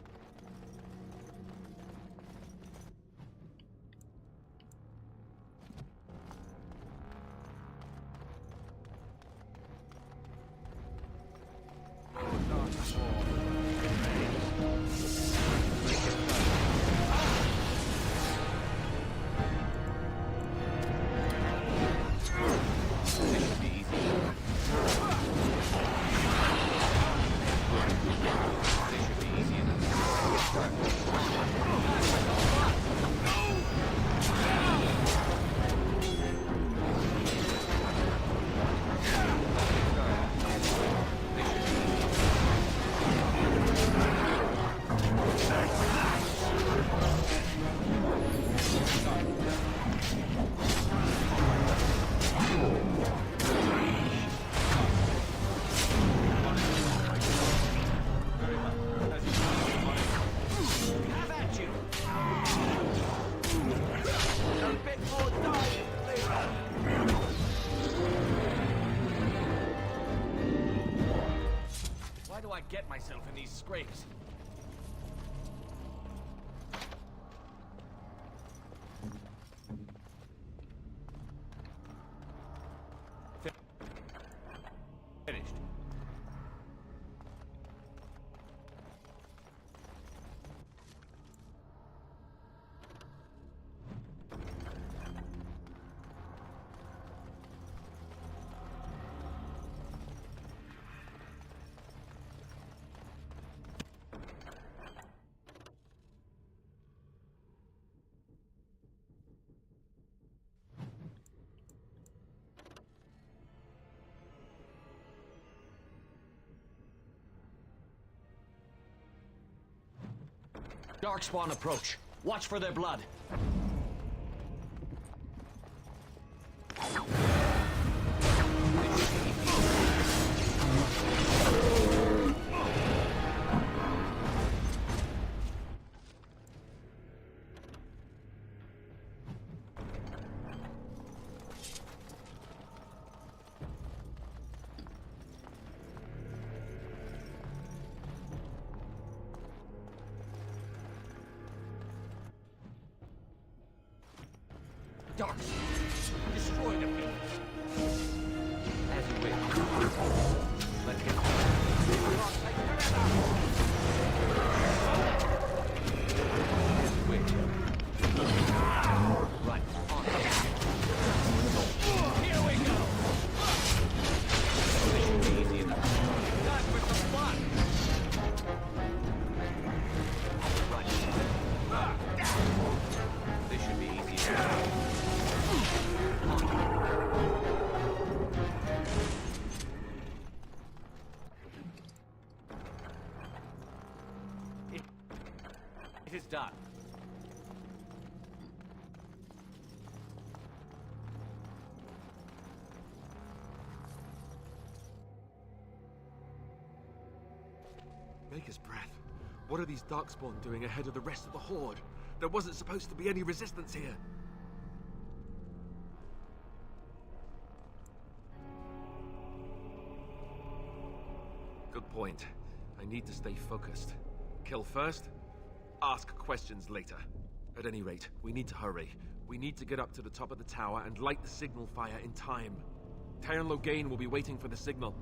Why do I get myself in these scrapes? Finished. Darkspawn approach. Watch for their blood. Dark. Destroy them. As you wish. Let's get As you wish. Right. On. Here we go. This should be easy enough. Time for some fun. Right. This should be easy enough. It is done. Maker's breath. What are these Darkspawn doing ahead of the rest of the Horde? There wasn't supposed to be any resistance here. Good point. I need to stay focused. Kill first, ask questions later. At any rate, we need to hurry. We need to get up to the top of the tower and light the signal fire in time. Taron Logain will be waiting for the signal.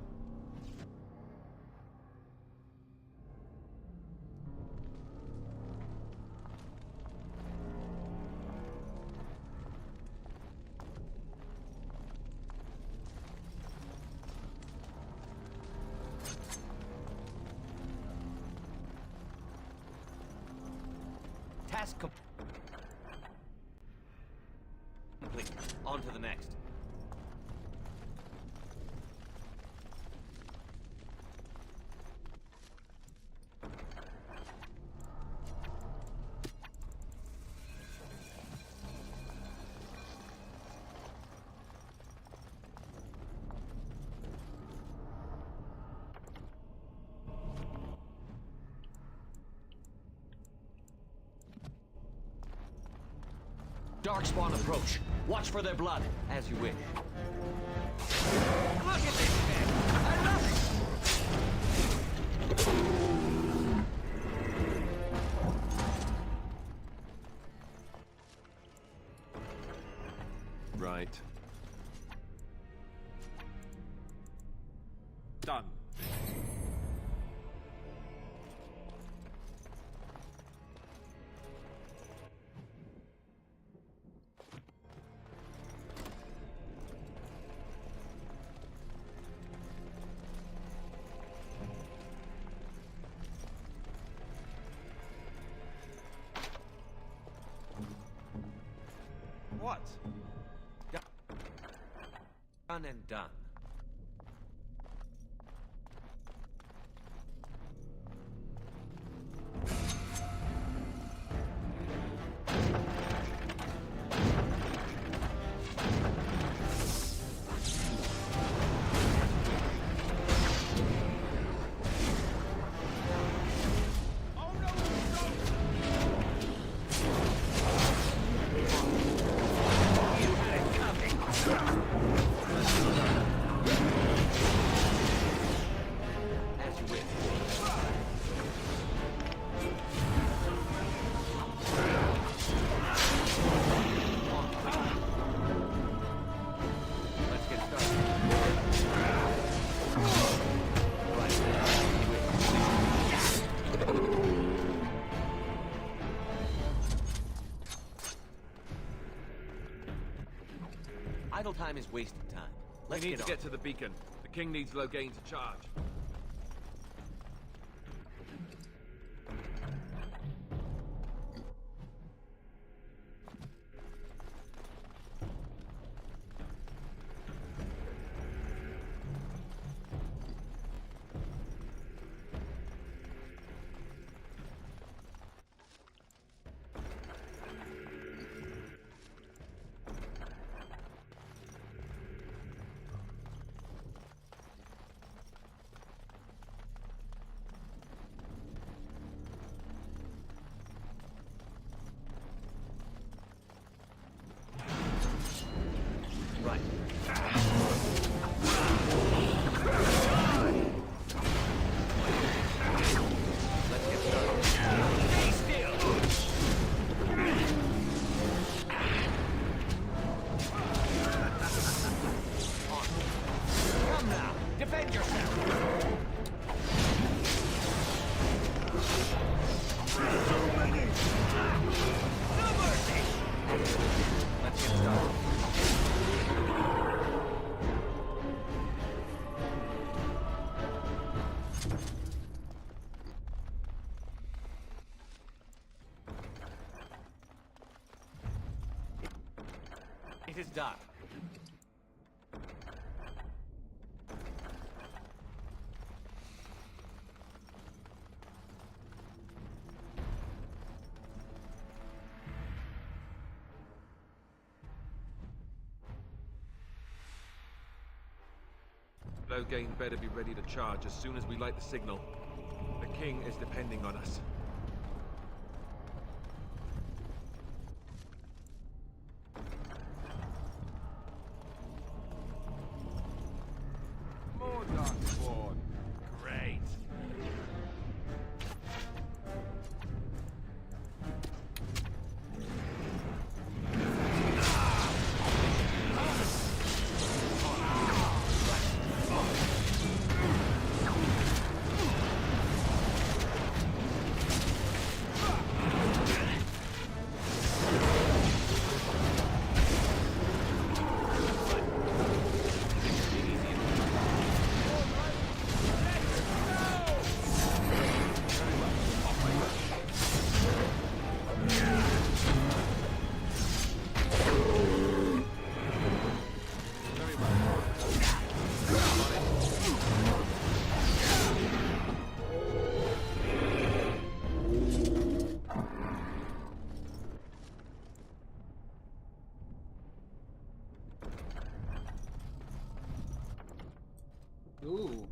Task complete. On to the next. Darkspawn approach. Watch for their blood. As you wish. Look at this man! I love it! Right. Done. What? Done and done. Idle time is wasted time. Let's we need to on. get to the beacon. The king needs Logain to charge. It is done. Loghain better be ready to charge as soon as we light the signal. The king is depending on us. More Dustborn. Great. Ooh.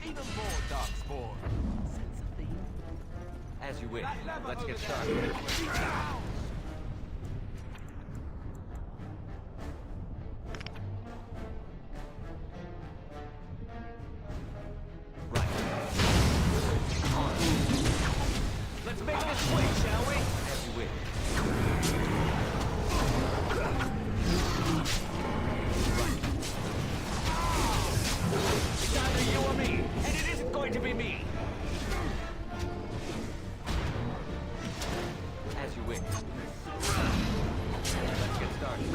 Even more Dustborn. As you wish. Let's get started. Right. Let's make this quick, shall we? As you wish. It's either you or me, and it isn't going to be me. As you wish. Let's get started.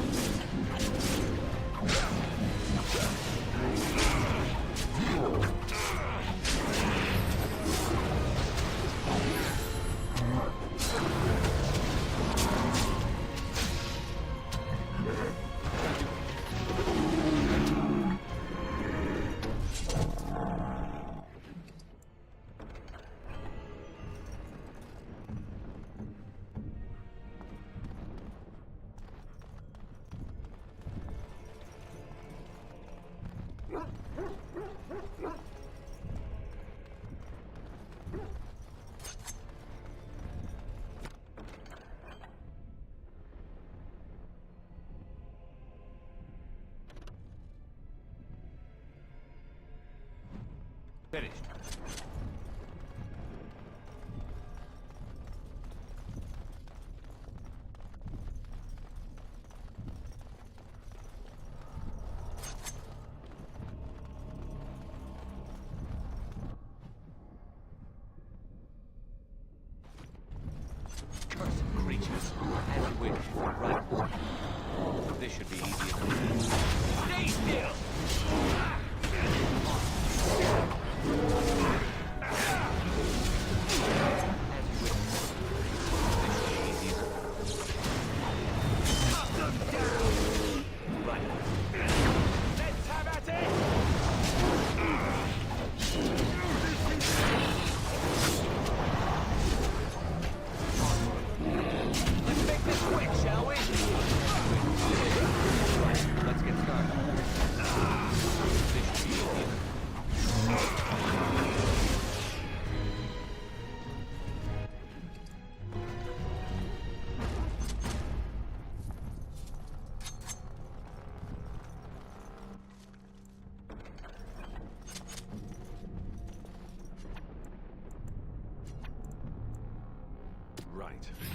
right.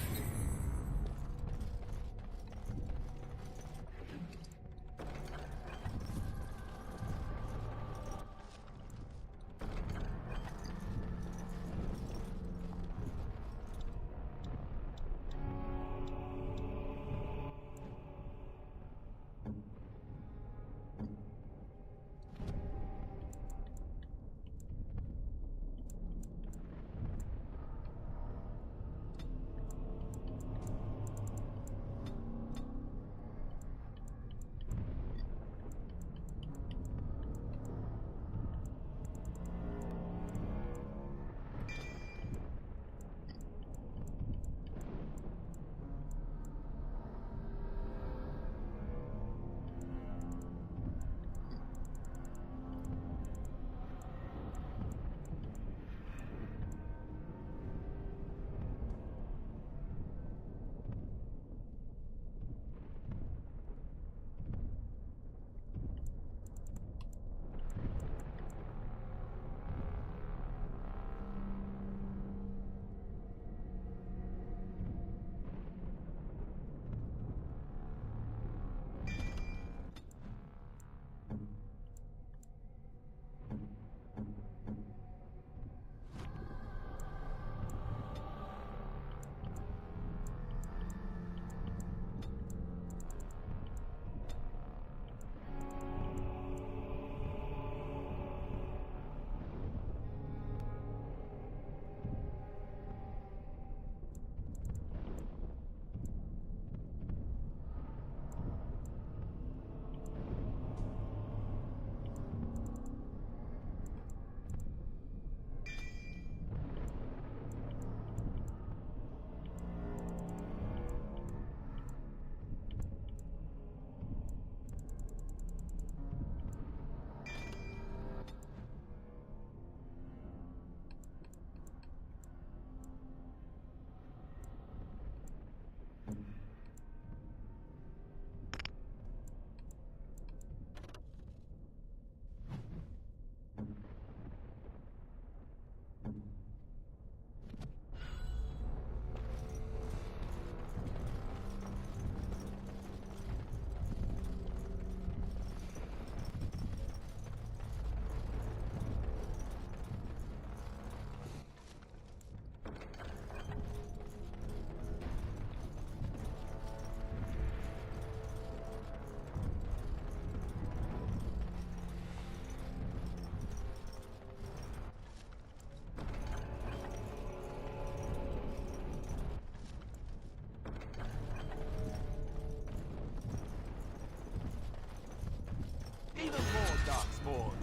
Even more Darksborn.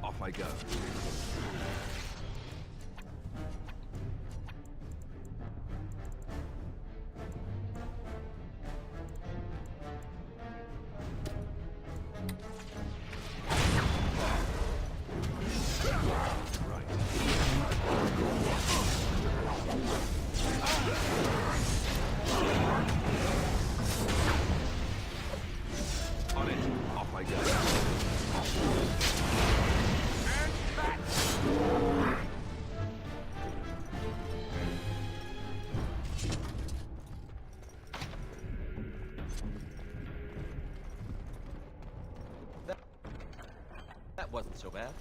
Off I go. On it. Off I go. That wasn't so bad.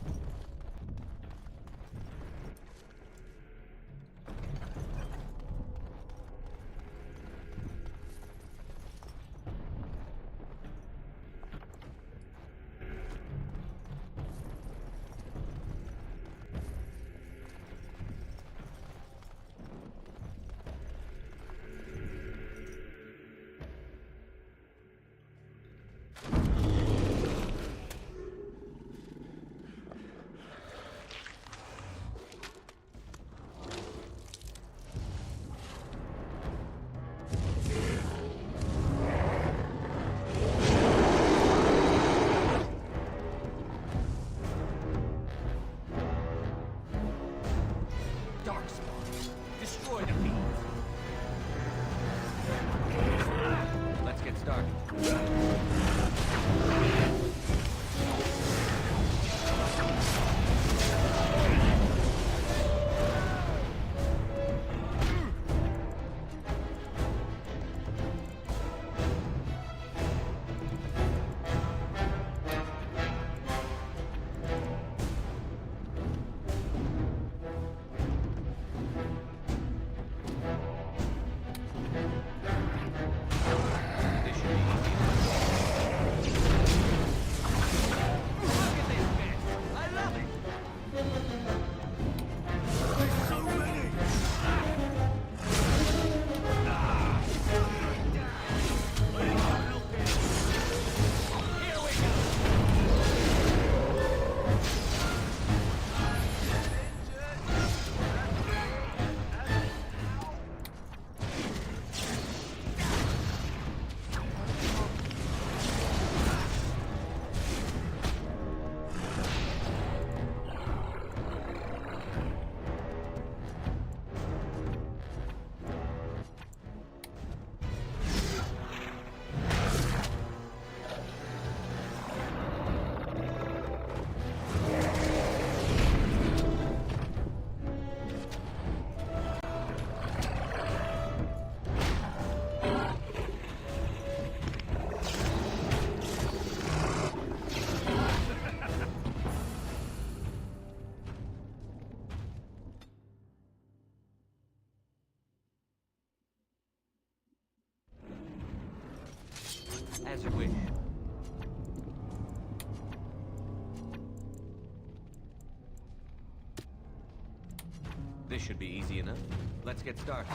This should be easy enough. Let's get started.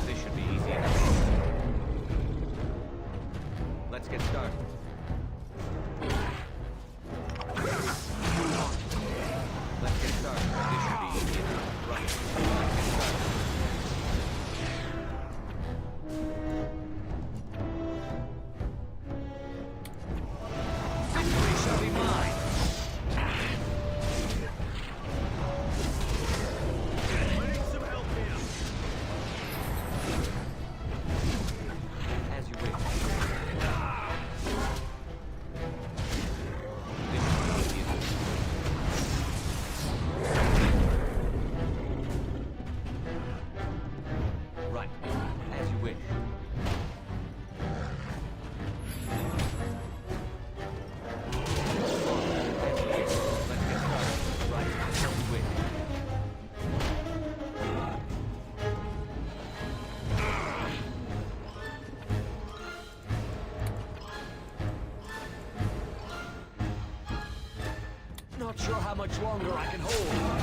This should be easy enough. Let's get started. Let's get started. This should be easy enough. Right. Let's get started. Victory shall be mine. As you wish. This should be easy enough. Right. As you wish. Let's get started. Right. As you wish. Not sure how much longer I can hold.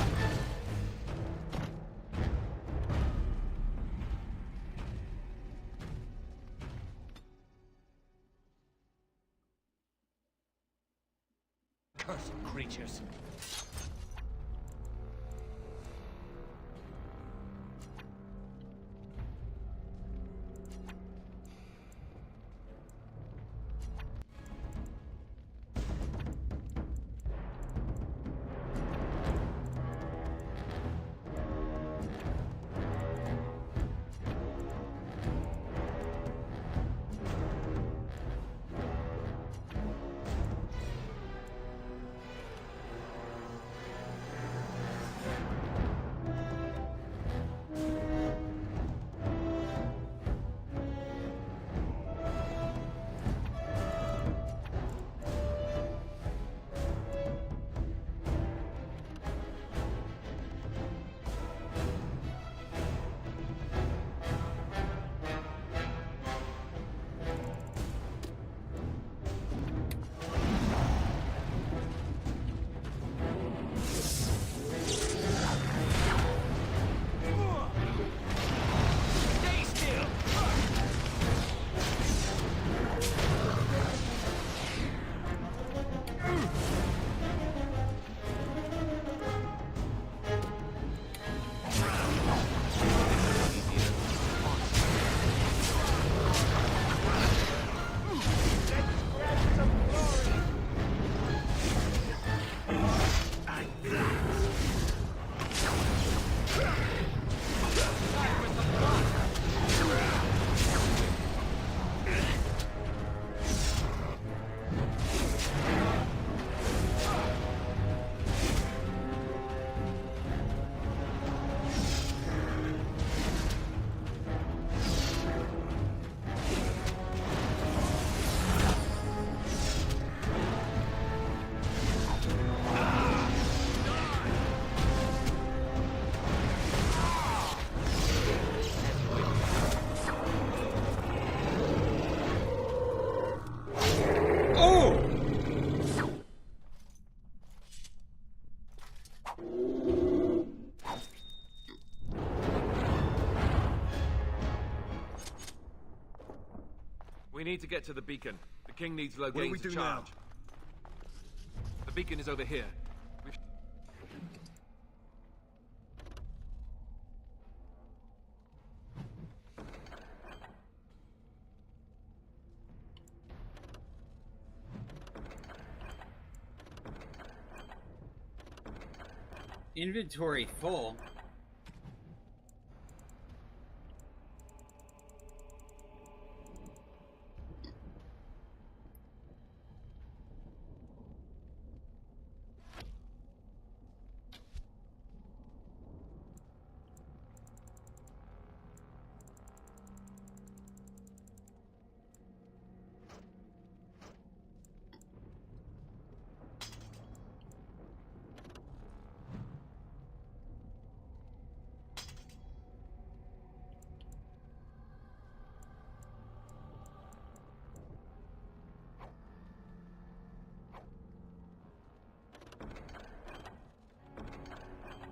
Cursed creatures. We need to get to the beacon. The king needs low What do we gains to do charge. now? The beacon is over here. We've... Inventory full.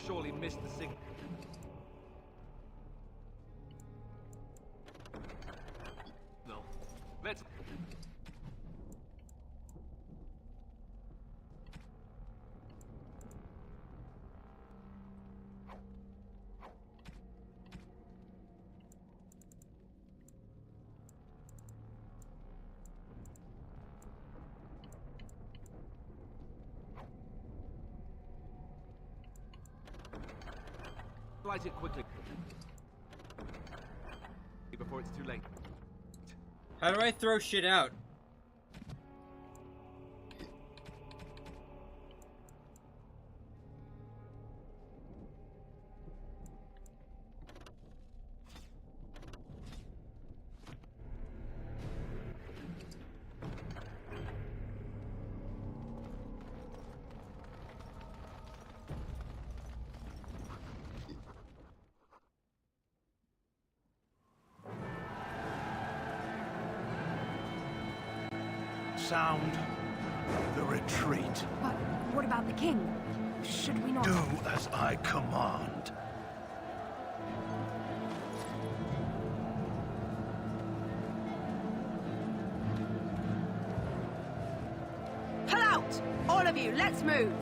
Surely missed the signal. No. Let's... Light it quickly. Before it's too late. How do I throw shit out? Sound the retreat. But what about the king? Should we not... Do as I command. Pull out! All of you, let's move!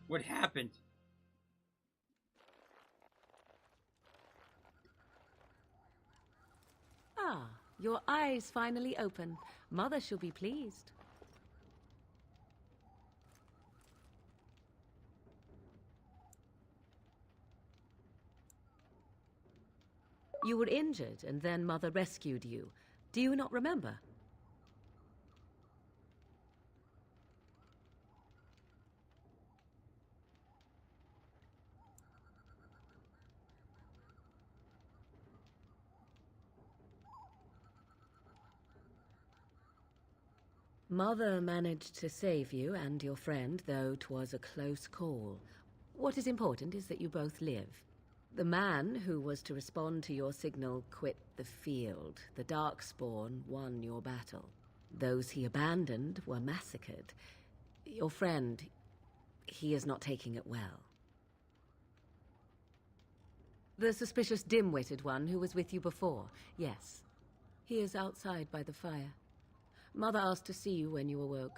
What happened? Ah, your eyes finally open. Mother shall be pleased. You were injured, and then Mother rescued you. Do you not remember? Mother managed to save you and your friend, though 'twas a close call. What is important is that you both live. The man who was to respond to your signal quit the field. The Darkspawn won your battle. Those he abandoned were massacred. Your friend, he is not taking it well. The suspicious dim-witted one who was with you before, yes. He is outside by the fire. Mother asked to see you when you awoke.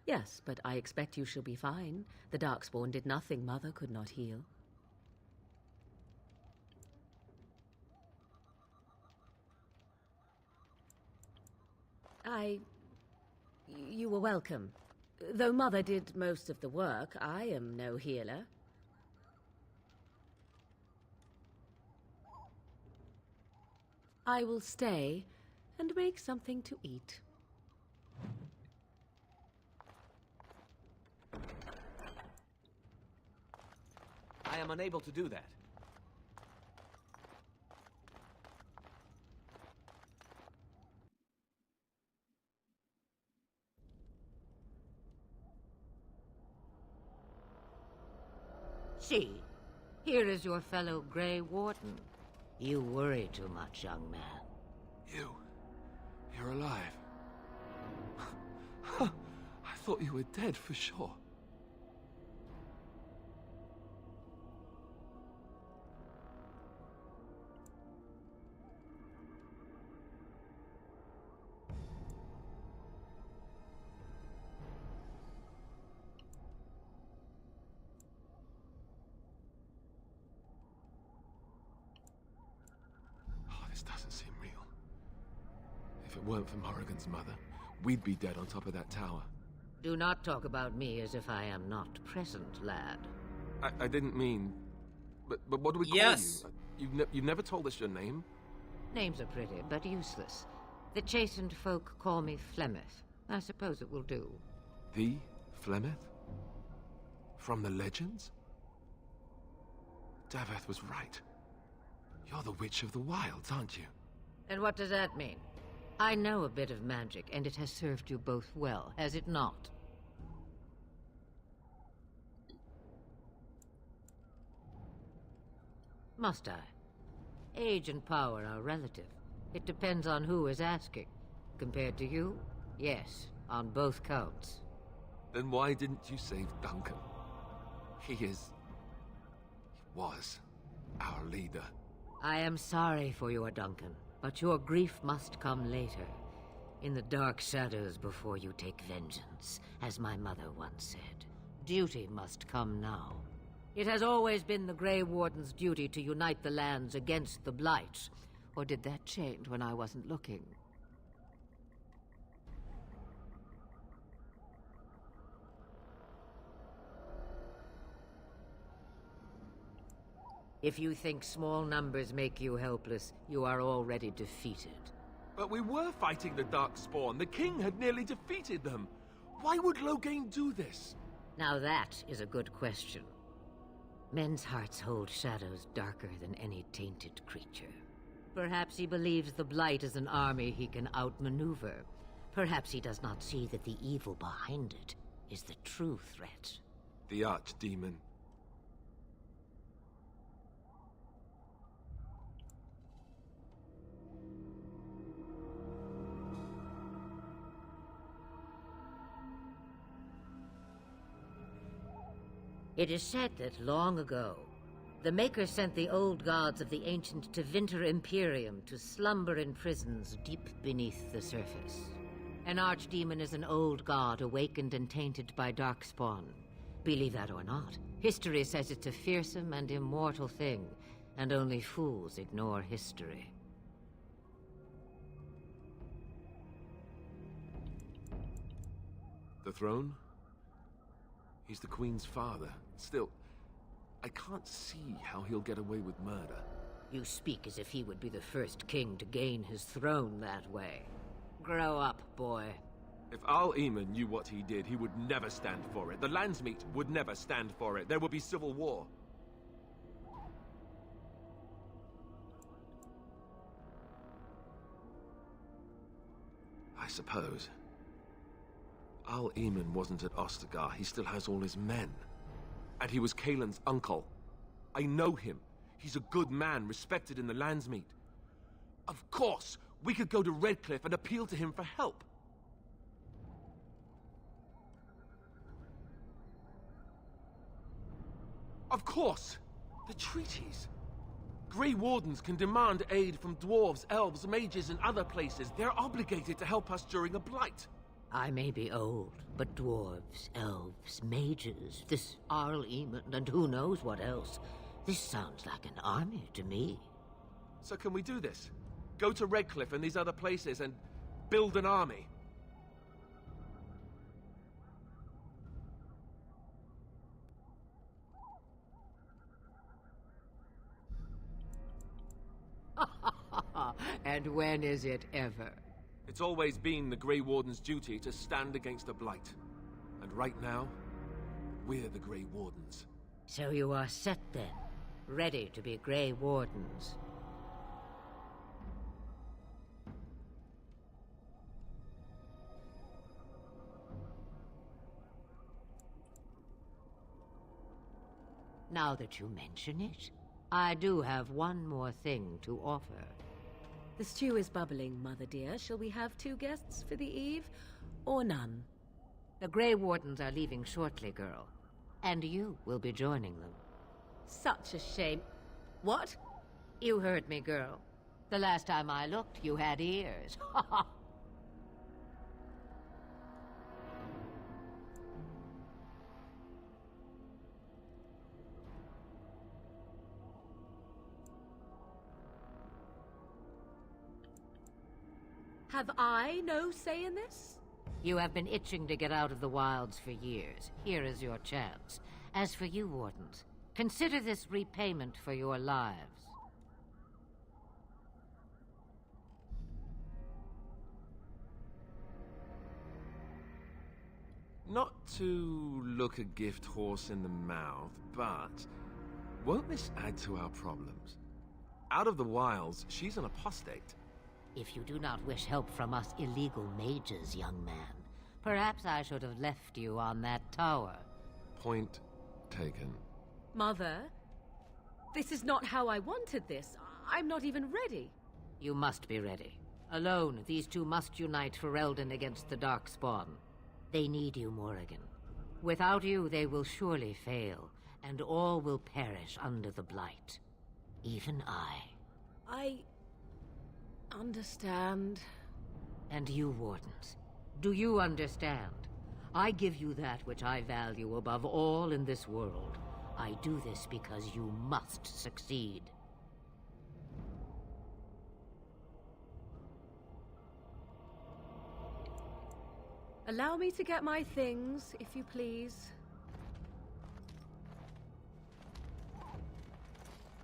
Yes, but I expect you shall be fine. The Darkspawn did nothing Mother could not heal. You were welcome. Though Mother did most of the work, I am no healer. I will stay and make something to eat. I am unable to do that. See, here is your fellow Grey Warden. You worry too much, young man. You're alive. I thought you were dead for sure. This doesn't seem real. If it weren't for Morrigan's mother, we'd be dead on top of that tower. Do not talk about me as if I am not present, lad. I didn't mean... But what do we call you? You've never told us your name? Names are pretty, but useless. The chastened folk call me Flemeth. I suppose it will do. The Flemeth? From the legends? Daveth was right. You're the Witch of the Wilds, aren't you? And what does that mean? I know a bit of magic, and it has served you both well, has it not? Must I? Age and power are relative. It depends on who is asking. Compared to you, yes, on both counts. Then why didn't you save Duncan? He was our leader. I am sorry for your Duncan, but your grief must come later. In the dark shadows before you take vengeance, as my mother once said. Duty must come now. It has always been the Grey Warden's duty to unite the lands against the Blight. Or did that change when I wasn't looking? If you think small numbers make you helpless, you are already defeated. But we were fighting the Darkspawn. The king had nearly defeated them. Why would Loghain do this? Now that is a good question. Men's hearts hold shadows darker than any tainted creature. Perhaps he believes the Blight is an army he can outmaneuver. Perhaps he does not see that the evil behind it is the true threat. The Archdemon. It is said that long ago, the Maker sent the old gods of the ancient Tevinter Imperium to slumber in prisons deep beneath the surface. An archdemon is an old god awakened and tainted by Darkspawn. Believe that or not, history says it's a fearsome and immortal thing, and only fools ignore history. The throne? He's the Queen's father. Still, I can't see how he'll get away with murder. You speak as if he would be the first king to gain his throne that way. Grow up, boy. If Al-Eamon knew what he did, he would never stand for it. The Landsmeet would never stand for it. There would be civil war. I suppose. Al-Eamon wasn't at Ostagar. He still has all his men. And he was Kaelin's uncle. I know him. He's a good man, respected in the Landsmeet. Of course, we could go to Redcliffe and appeal to him for help. Of course! The treaties. Grey Wardens can demand aid from dwarves, elves, mages, and other places. They're obligated to help us during a blight. I may be old, but dwarves, elves, mages, this Arl Eamon, and who knows what else. This sounds like an army to me. So can we do this? Go to Redcliffe and these other places and build an army? And when is it ever? It's always been the Grey Warden's duty to stand against the Blight. And right now, we're the Grey Wardens. So you are set then, ready to be Grey Wardens. Now that you mention it, I do have one more thing to offer. The stew is bubbling, Mother dear. Shall we have 2 guests for the eve, or none? The Grey Wardens are leaving shortly, girl. And you will be joining them. Such a shame. What? You heard me, girl. The last time I looked, you had ears. Have I no say in this? You have been itching to get out of the wilds for years. Here is your chance. As for you, Wardens, consider this repayment for your lives. Not to look a gift horse in the mouth, but won't this add to our problems? Out of the wilds, she's an apostate. If you do not wish help from us illegal mages, young man, perhaps I should have left you on that tower. Point taken. Mother, this is not how I wanted this. I'm not even ready. You must be ready. Alone, these two must unite for Eldon against the Darkspawn. They need you, Morrigan. Without you, they will surely fail, and all will perish under the Blight. Even I understand. And you, Wardens, do you understand? I give you that which I value above all in this world. I do this because you must succeed. Allow me to get my things, if you please.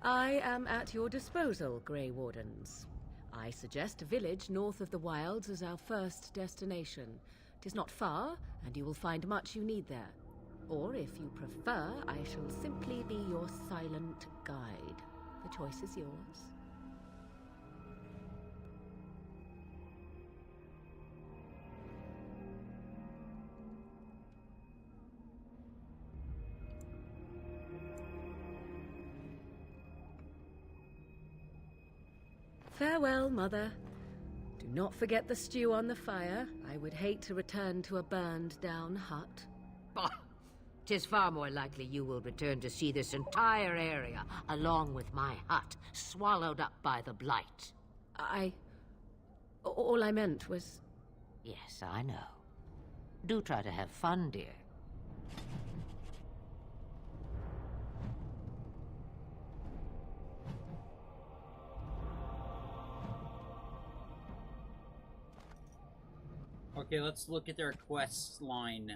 I am at your disposal, Grey Wardens. I suggest a village north of the wilds as our first destination. It is not far, and you will find much you need there. Or, if you prefer, I shall simply be your silent guide. The choice is yours. Farewell, Mother. Do not forget the stew on the fire. I would hate to return to a burned-down hut. Bah! 'Tis far more likely you will return to see this entire area, along with my hut, swallowed up by the Blight. All I meant was... Yes, I know. Do try to have fun, dear. Okay, let's look at their quest line now.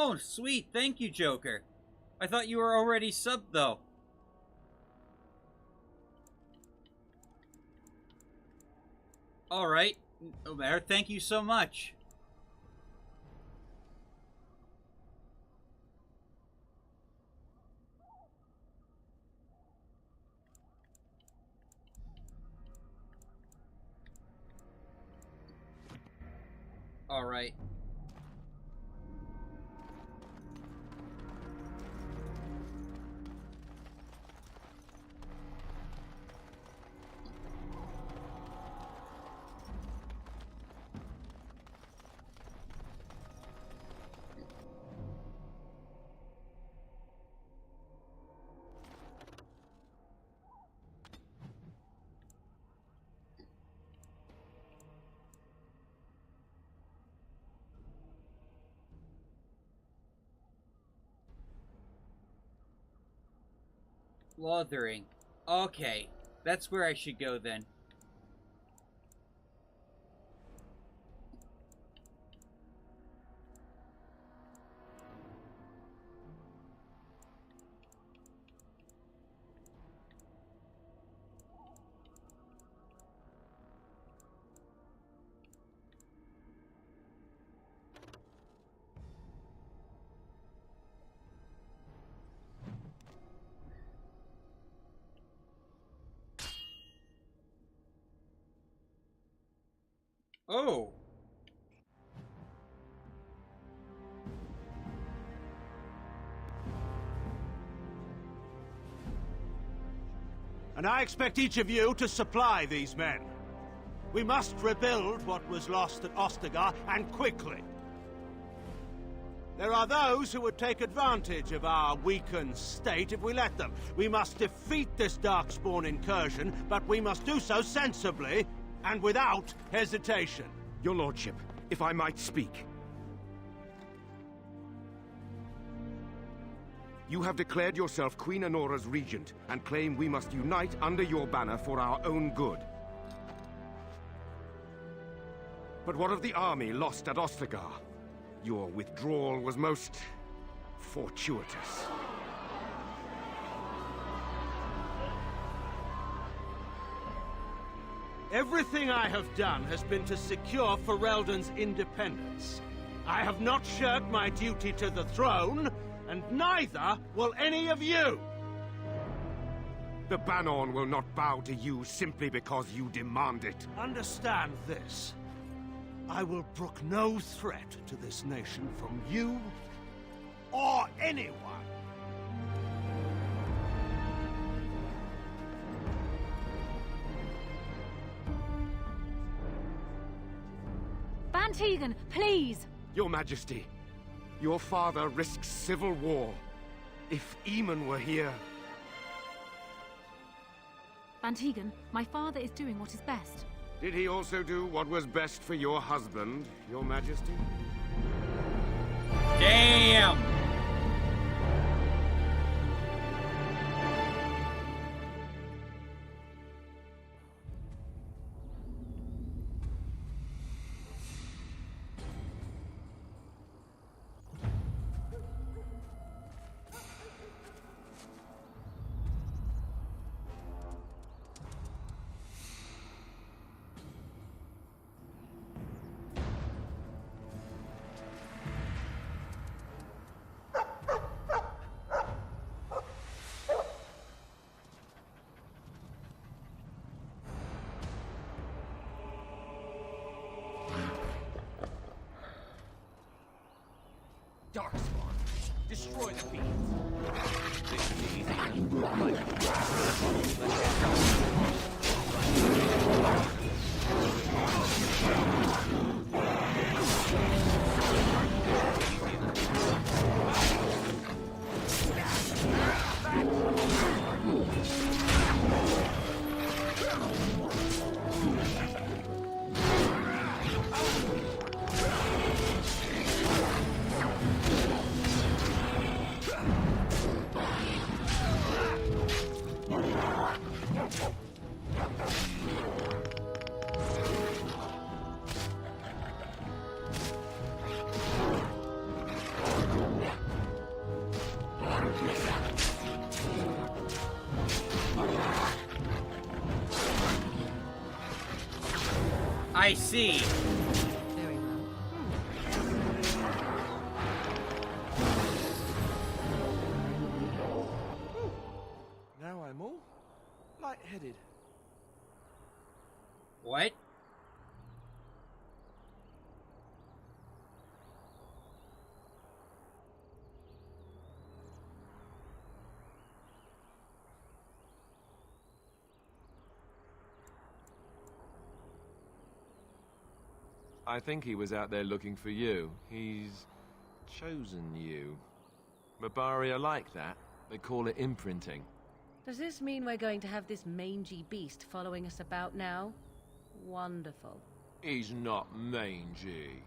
Oh, sweet. Thank you, Joker. I thought you were already subbed, though. Alright. Omer, thank you so much. Alright. Lathering. Okay, that's where I should go then. Oh. And I expect each of you to supply these men. We must rebuild what was lost at Ostagar, and quickly. There are those who would take advantage of our weakened state if we let them. We must defeat this Darkspawn incursion, but we must do so sensibly and without hesitation. Your Lordship, if I might speak. You have declared yourself Queen Honora's regent, and claim we must unite under your banner for our own good. But what of the army lost at Ostagar? Your withdrawal was most fortuitous. Everything I have done has been to secure Ferelden's independence. I have not shirked my duty to the throne, and neither will any of you! The Banon will not bow to you simply because you demand it. Understand this. I will brook no threat to this nation from you or anyone. Van Tegan, please! Your Majesty, your father risks civil war. If Eamon were here... Van Tegan, my father is doing what is best. Did he also do what was best for your husband, Your Majesty? Damn! Darkspawn, destroy the beams. This should be easy. Right. I see. Very well. Now I'm all lightheaded. What? I think he was out there looking for you. He's chosen you. Mabari are like that. They call it imprinting. Does this mean we're going to have this mangy beast following us about now? Wonderful. He's not mangy.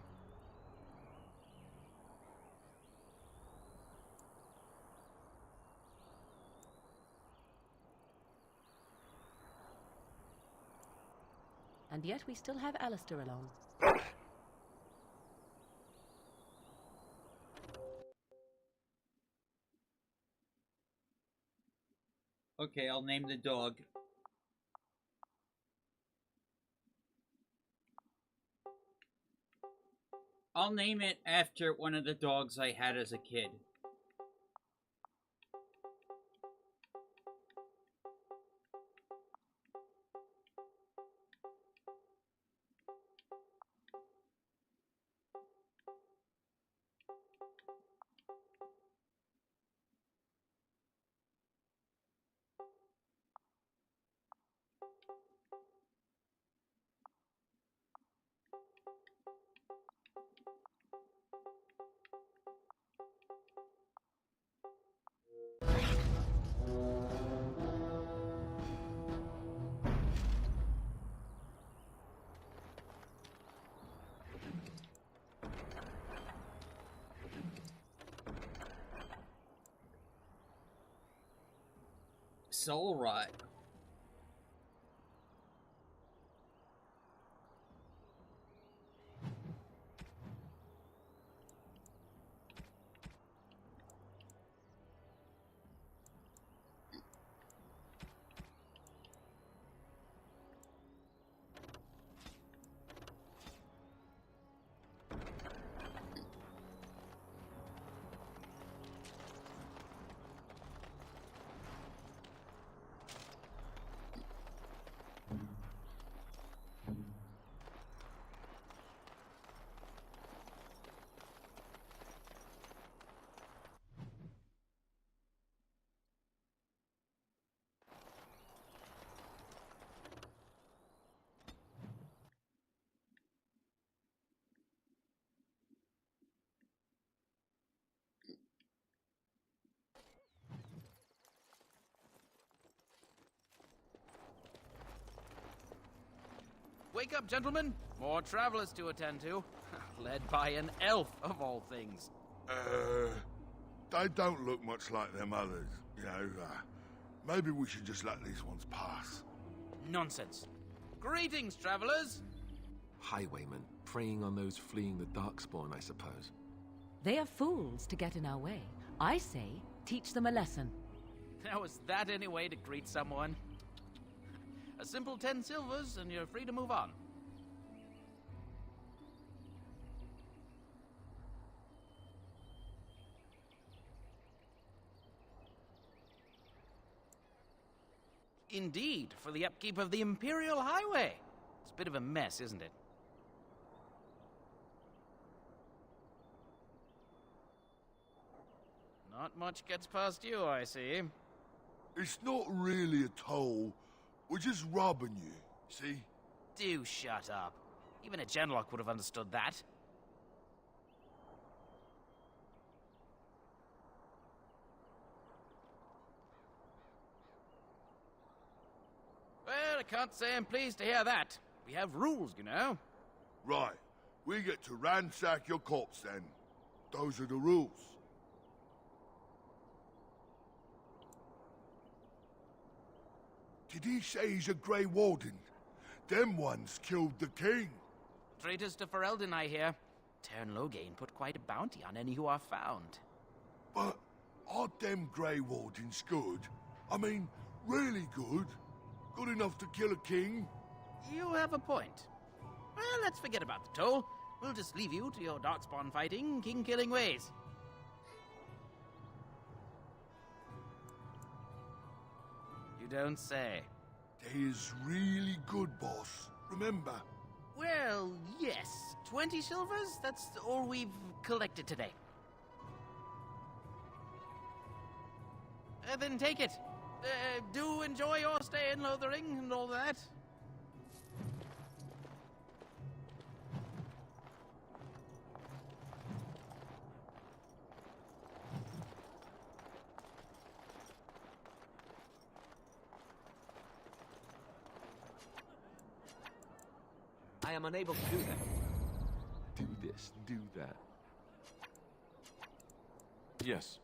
And yet we still have Alistair along. Okay, I'll name the dog. I'll name it after one of the dogs I had as a kid. Soul Rot. Wake up, gentlemen! More travelers to attend to. Led by an elf, of all things. They don't look much like them others, you know. Maybe we should just let these ones pass. Nonsense. Greetings, travelers! Highwaymen, preying on those fleeing the Darkspawn, I suppose. They are fools to get in our way. I say, teach them a lesson. Now, is that any way to greet someone? A simple 10 silvers, and you're free to move on. Indeed, for the upkeep of the Imperial Highway. It's a bit of a mess, isn't it? Not much gets past you, I see. It's not really a toll. We're just robbing you, see? Do shut up. Even a Genlock would have understood that. Well, I can't say I'm pleased to hear that. We have rules, you know. Right. We get to ransack your corpse then. Those are the rules. Did he say he's a Grey Warden? Them ones killed the king. Traitors to Ferelden, I hear. Tern Loghain put quite a bounty on any who are found. But are them Grey Wardens good? I mean, really good? Good enough to kill a king? You have a point. Well, let's forget about the toll. We'll just leave you to your darkspawn fighting, king-killing ways. You don't say. They is really good, boss. Remember? Well, yes. 20 silvers? That's all we've collected today. Then take it. Do enjoy your stay in Lothering and all that. I am unable to do that. Do this, do that. Yes.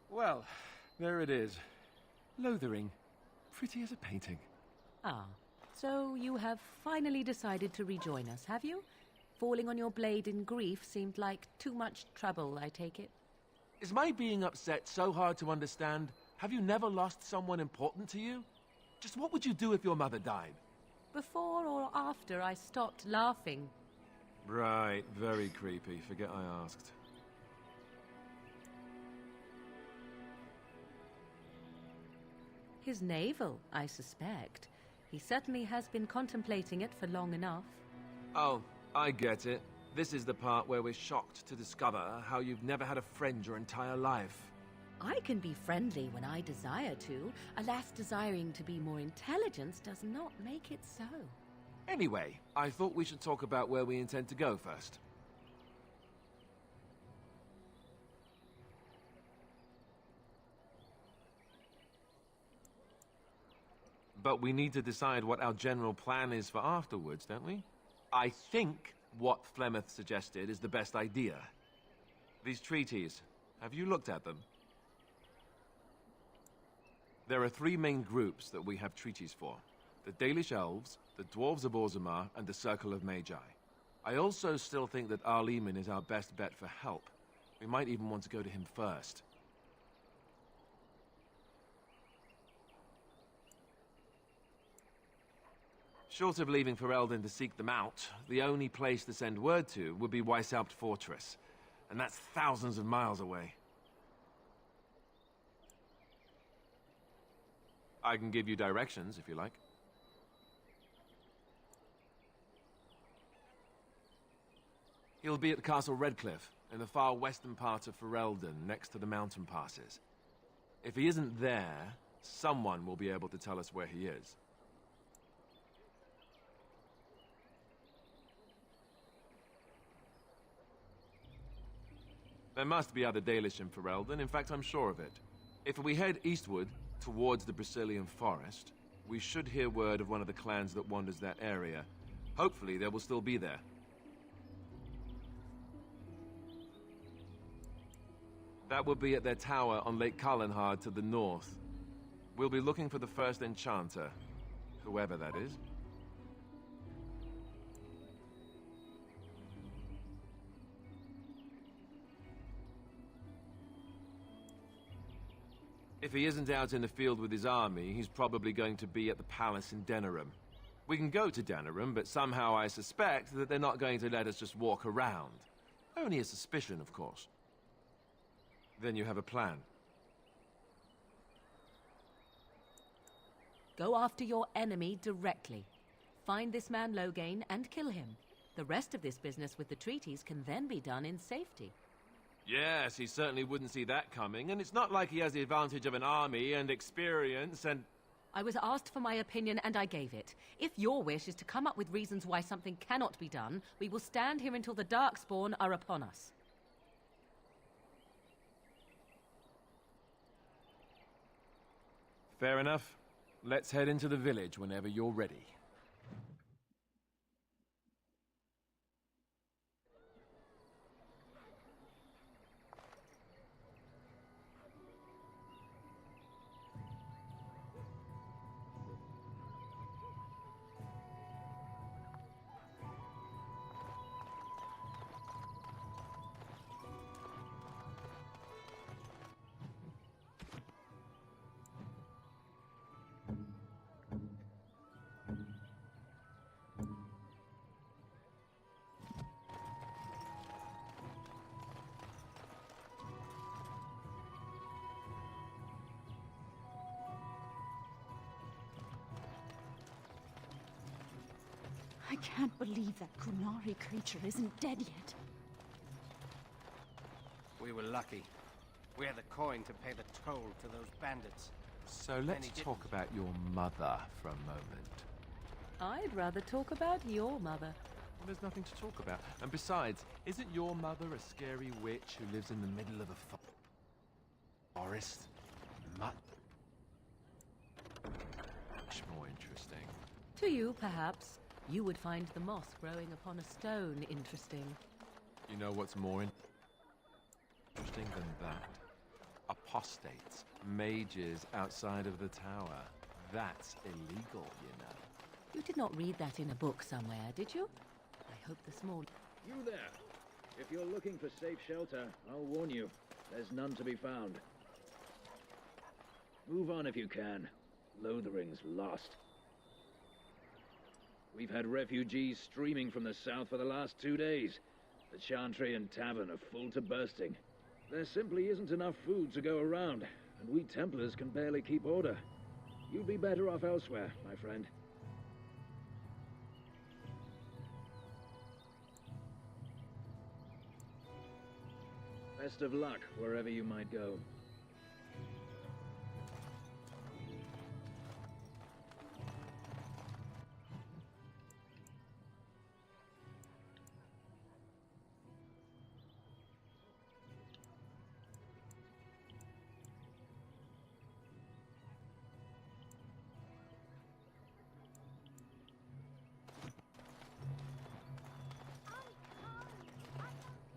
Well, there it is. Lothering. Pretty as a painting. Ah, so you have finally decided to rejoin us, have you? Falling on your blade in grief seemed like too much trouble, I take it. Is my being upset so hard to understand? Have you never lost someone important to you? Just what would you do if your mother died? Before or after I stopped laughing? Right, very creepy. Forget I asked. His navel, I suspect. He certainly has been contemplating it for long enough. Oh, I get it. This is the part where we're shocked to discover how you've never had a friend your entire life. I can be friendly when I desire to. Alas, desiring to be more intelligent does not make it so. Anyway, I thought we should talk about where we intend to go first. But we need to decide what our general plan is for afterwards, don't we? I think what Flemeth suggested is the best idea. These treaties, have you looked at them? There are three main groups that we have treaties for. The Dalish Elves, the Dwarves of Orzammar, and the Circle of Magi. I also still think that Arleman is our best bet for help. We might even want to go to him first. Short of leaving Ferelden to seek them out, the only place to send word to would be Weishaupt Fortress. And that's thousands of miles away. I can give you directions, if you like. He'll be at Castle Redcliffe, in the far western part of Ferelden, next to the mountain passes. If he isn't there, someone will be able to tell us where he is. There must be other Dalish in Ferelden. In fact, I'm sure of it. If we head eastward, towards the Brisilian Forest, we should hear word of one of the clans that wanders that area. Hopefully, they will still be there. That will be at their tower on Lake Kallenhard to the north. We'll be looking for the first enchanter, whoever that is. If he isn't out in the field with his army, he's probably going to be at the palace in Denerim. We can go to Denerim, but somehow I suspect that they're not going to let us just walk around. Only a suspicion, of course. Then you have a plan. Go after your enemy directly. Find this man Loghain and kill him. The rest of this business with the treaties can then be done in safety. Yes, he certainly wouldn't see that coming, and it's not like he has the advantage of an army and experience and... I was asked for my opinion and I gave it. If your wish is to come up with reasons why something cannot be done, we will stand here until the Darkspawn are upon us. Fair enough. Let's head into the village whenever you're ready. I can't believe that Kunari creature isn't dead yet. We were lucky. We had the coin to pay the toll to those bandits. So let's talk about your mother for a moment. I'd rather talk about your mother. Well, there's nothing to talk about. And besides, isn't your mother a scary witch who lives in the middle of a forest? Much more interesting. To you, perhaps. You would find the moss growing upon a stone interesting. You know what's more interesting than that? Apostates, mages outside of the tower. That's illegal, you know. You did not read that in a book somewhere, did you? I hope the small... You there! If you're looking for safe shelter, I'll warn you. There's none to be found. Move on if you can. Lothering's lost. We've had refugees streaming from the south for the last 2 days. The Chantry and Tavern are full to bursting. There simply isn't enough food to go around, and we Templars can barely keep order. You'd be better off elsewhere, my friend. Best of luck wherever you might go.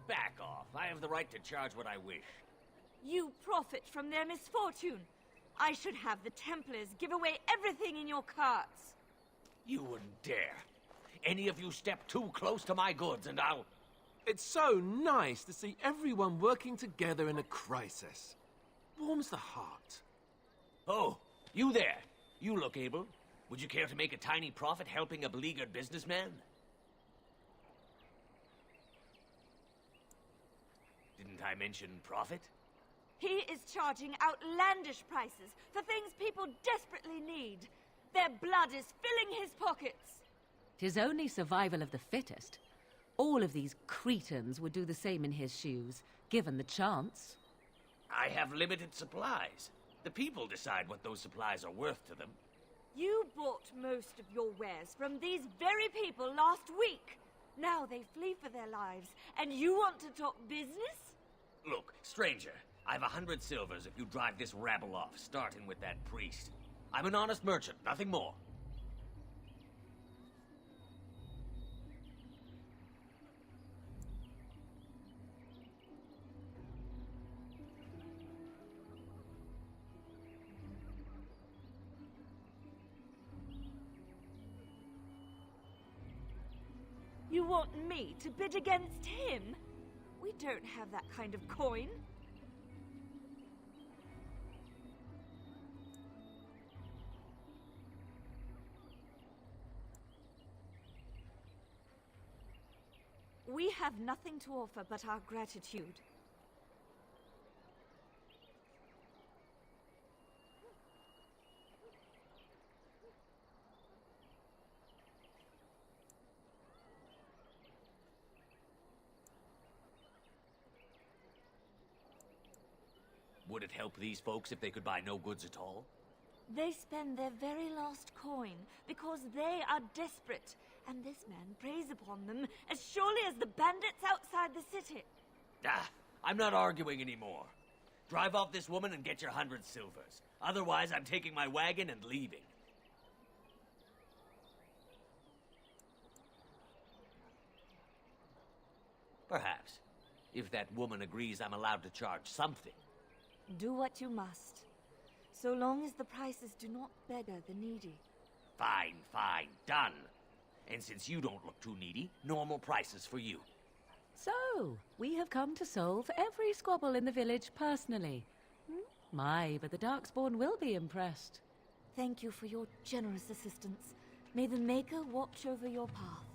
Back off. I have the right to charge what I wish. You profit from their misfortune. I should have the Templars give away everything in your carts. You wouldn't dare. Any of you step too close to my goods and I'll... It's so nice to see everyone working together in a crisis. Warms the heart. Oh, you there. You look able. Would you care to make a tiny profit helping a beleaguered businessman? Didn't I mention profit? He is charging outlandish prices for things people desperately need. Their blood is filling his pockets. 'Tis only survival of the fittest. All of these cretins would do the same in his shoes, given the chance. I have limited supplies. The people decide what those supplies are worth to them. You bought most of your wares from these very people last week. Now they flee for their lives, and you want to talk business? Look, stranger, I've 100 silvers if you drive this rabble off, starting with that priest. I'm an honest merchant, nothing more. You want me to bid against him? We don't have that kind of coin. We have nothing to offer but our gratitude. Would it help these folks if they could buy no goods at all? They spend their very last coin because they are desperate, and this man preys upon them as surely as the bandits outside the city. Ah, I'm not arguing anymore. Drive off this woman and get your 100 silvers. Otherwise, I'm taking my wagon and leaving. Perhaps. If that woman agrees I'm allowed to charge something. Do what you must, so long as the prices do not beggar the needy. Fine, fine, done. And since you don't look too needy, normal prices for you. So, we have come to solve every squabble in the village personally. My, but the Darkspawn will be impressed. Thank you for your generous assistance. May the Maker watch over your path.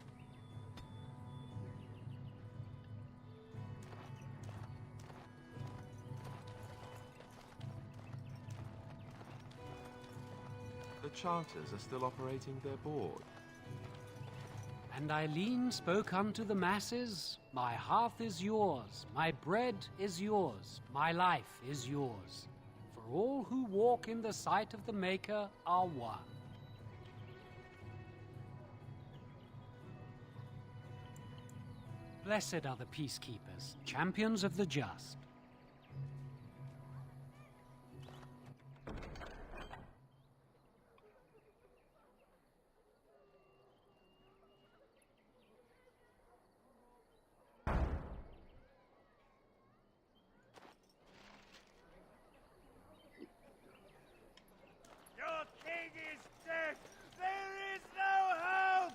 The Charters are still operating their board. And Eileen spoke unto the masses, my hearth is yours, my bread is yours, my life is yours. For all who walk in the sight of the Maker are one. Blessed are the peacekeepers, champions of the just. Your king is dead! There is no hope!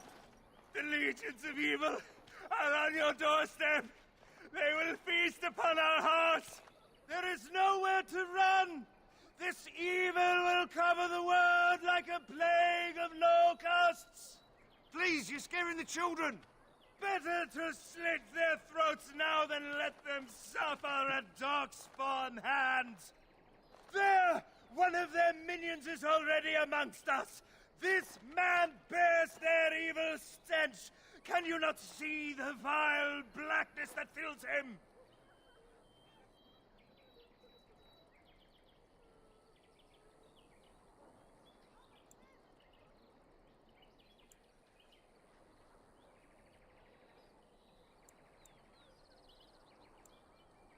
The legions of evil are on your doorstep! They will feast upon our hearts! There is nowhere to run! This evil will cover the world like a plague of locusts! Please, you're scaring the children! Better to slit their throats now than let them suffer at Darkspawn hands! There! One of their minions is already amongst us! This man bears their evil stench! Can you not see the vile blackness that fills him?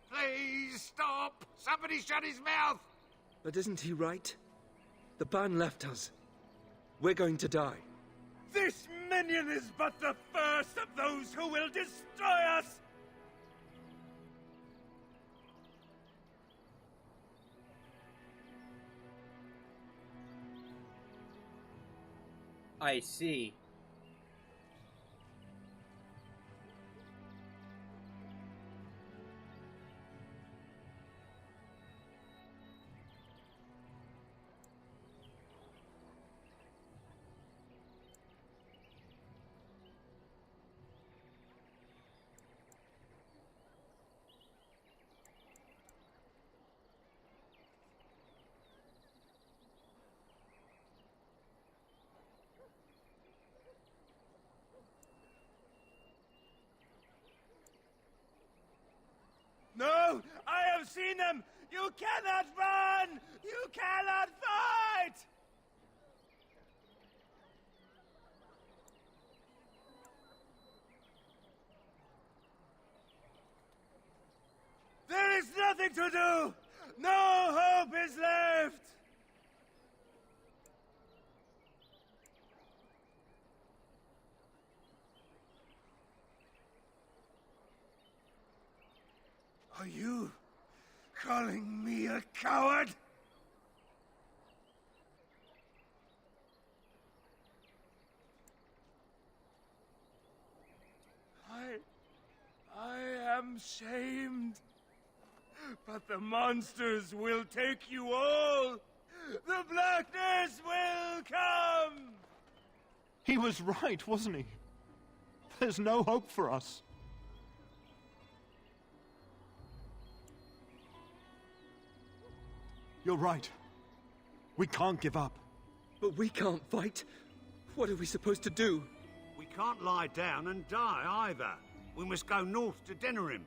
Please stop! Somebody shut his mouth! But isn't he right? The ban left us. We're going to die. This minion is but the first of those who will destroy us! I see. No! I have seen them! You cannot run! You cannot fight! There is nothing to do! No hope is left! Are you calling me a coward? I am shamed. But the monsters will take you all. The blackness will come. He was right, wasn't he? There's no hope for us. You're right. We can't give up. But we can't fight. What are we supposed to do? We can't lie down and die either. We must go north to Denerim.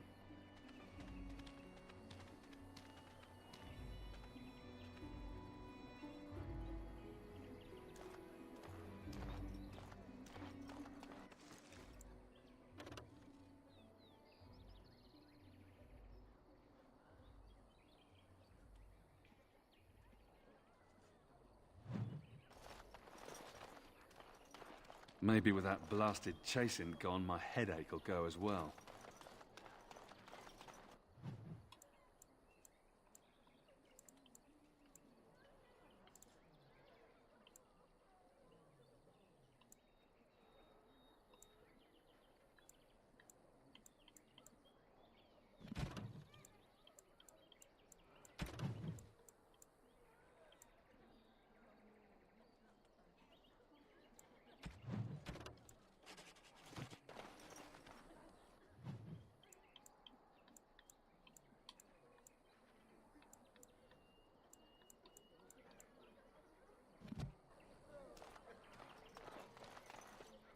Maybe with that blasted chasing gone, my headache will go as well.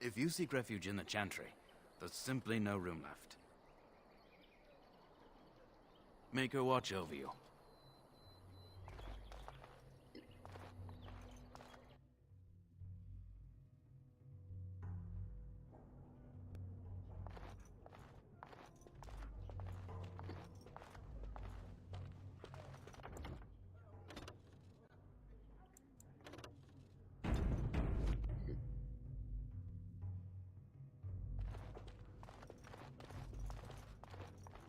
If you seek refuge in the Chantry, there's simply no room left. Make her watch over you.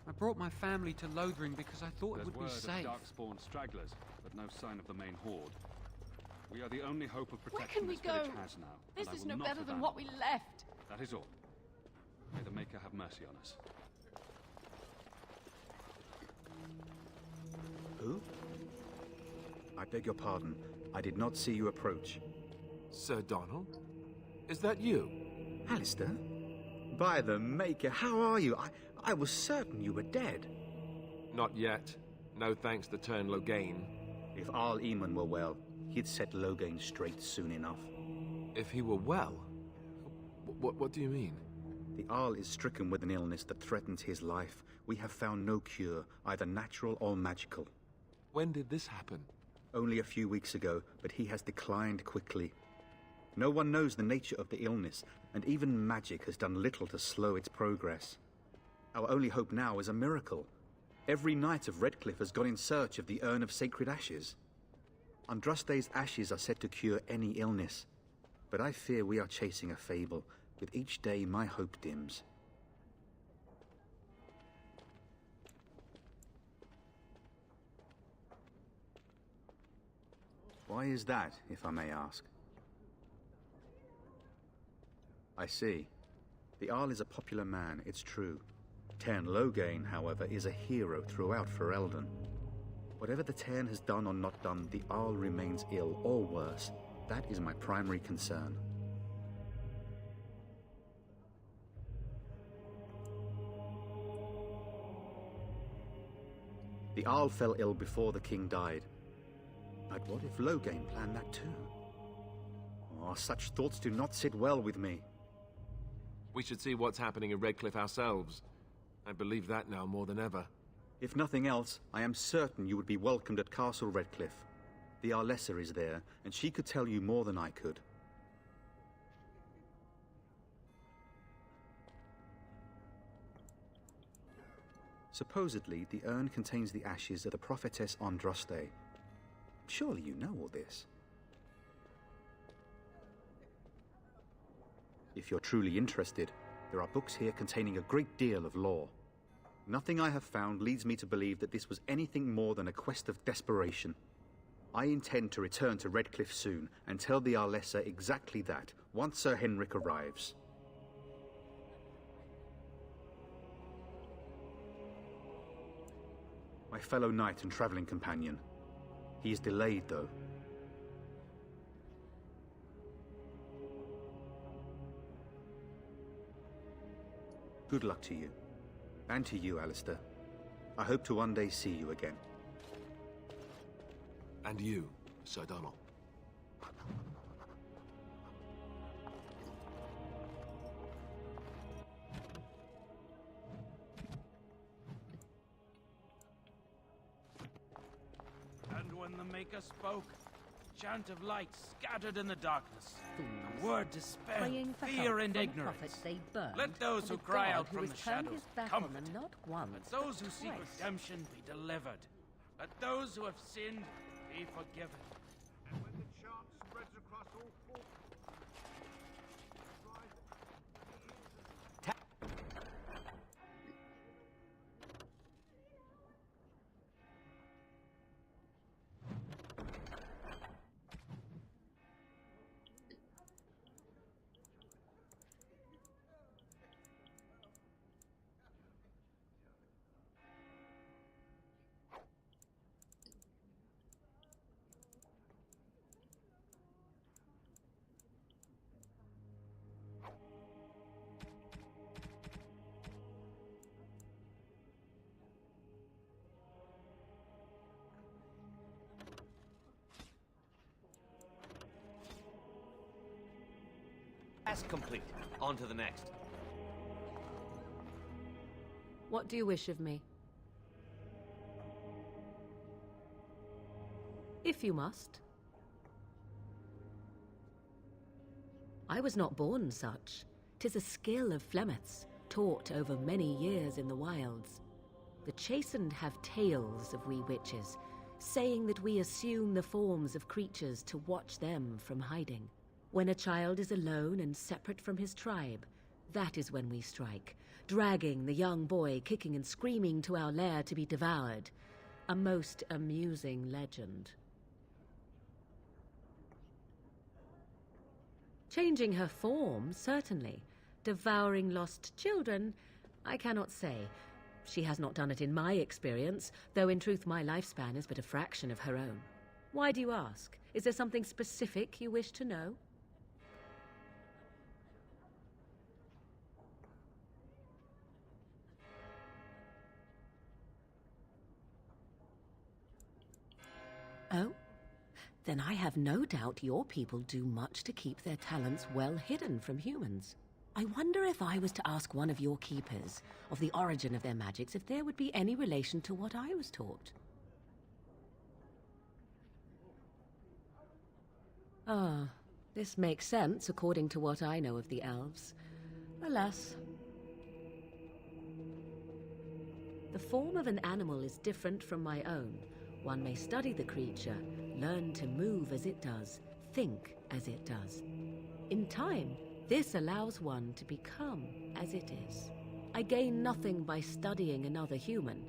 I brought my family to Lothering because I thought it There's would be word safe. of Darkspawn stragglers, but no sign of the main horde. We are the only hope of Where protection can we this village go? has now. This and I is will no not better than abandon what we it. left. That is all. May the Maker have mercy on us. Who? I beg your pardon. I did not see you approach. Sir Donald? Is that you? Alistair? By the Maker, how are you? I was certain you were dead. Not yet. No thanks to Turn Logain. If Arl Eamon were well, he'd set Logain straight soon enough. If he were well? What do you mean? The Arl is stricken with an illness that threatens his life. We have found no cure, either natural or magical. When did this happen? Only a few weeks ago, but he has declined quickly. No one knows the nature of the illness, and even magic has done little to slow its progress. Our only hope now is a miracle. Every knight of Redcliffe has gone in search of the Urn of Sacred Ashes. Andraste's ashes are said to cure any illness, but I fear we are chasing a fable. With each day, my hope dims. Why is that, if I may ask? I see. The Arl is a popular man, it's true. Tern Logain, however, is a hero throughout Ferelden. Whatever the Tern has done or not done, the Arl remains ill, or worse. That is my primary concern. The Arl fell ill before the king died. But what if Logain planned that too? Oh, such thoughts do not sit well with me. We should see what's happening in Redcliffe ourselves. I believe that now more than ever. If nothing else, I am certain you would be welcomed at Castle Redcliffe. The Arlessa is there, and she could tell you more than I could. Supposedly, the urn contains the ashes of the prophetess Andraste. Surely you know all this. If you're truly interested, there are books here containing a great deal of lore. Nothing I have found leads me to believe that this was anything more than a quest of desperation. I intend to return to Redcliffe soon and tell the Arlessa exactly that, once Sir Henrik arrives. My fellow knight and traveling companion. He is delayed, though. Good luck to you. And to you, Alistair. I hope to one day see you again. And you, Sir Donald. And when the Maker spoke, a chant of light scattered in the darkness. A word dispelled Praying for fear help and from ignorance. prophets they burned, Let those and who a cry God out who from has the turned shadows his back comfort. on them not once, Let those who but seek twice. redemption be delivered. Let those who have sinned be forgiven. And when the chant spreads across all four... Task complete. On to the next. What do you wish of me? If you must. I was not born such. 'Tis a skill of Flemeth's, taught over many years in the wilds. The chastened have tales of we witches, saying that we assume the forms of creatures to watch them from hiding. When a child is alone and separate from his tribe, that is when we strike, dragging the young boy kicking and screaming to our lair to be devoured. A most amusing legend. Changing her form, certainly. Devouring lost children, I cannot say. She has not done it in my experience, though in truth my lifespan is but a fraction of her own. Why do you ask? Is there something specific you wish to know? Oh? Then I have no doubt your people do much to keep their talents well hidden from humans. I wonder if I was to ask one of your keepers of the origin of their magics, if there would be any relation to what I was taught. Ah, this makes sense according to what I know of the elves. Alas. The form of an animal is different from my own. One may study the creature, learn to move as it does, think as it does. In time, this allows one to become as it is. I gain nothing by studying another human.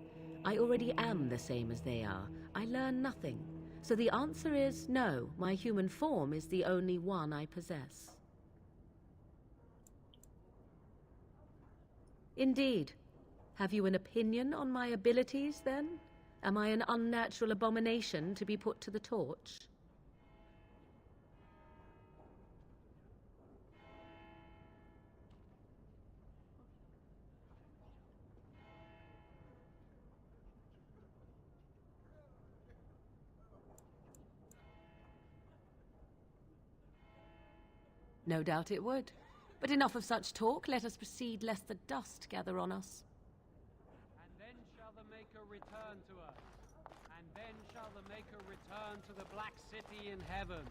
I already am the same as they are. I learn nothing. So the answer is no, my human form is the only one I possess. Indeed. Have you an opinion on my abilities, then? Am I an unnatural abomination to be put to the torch? No doubt it would. But enough of such talk. Let us proceed, lest the dust gather on us. And then shall the Maker return to us. And then shall the Maker return to the Black City in heaven.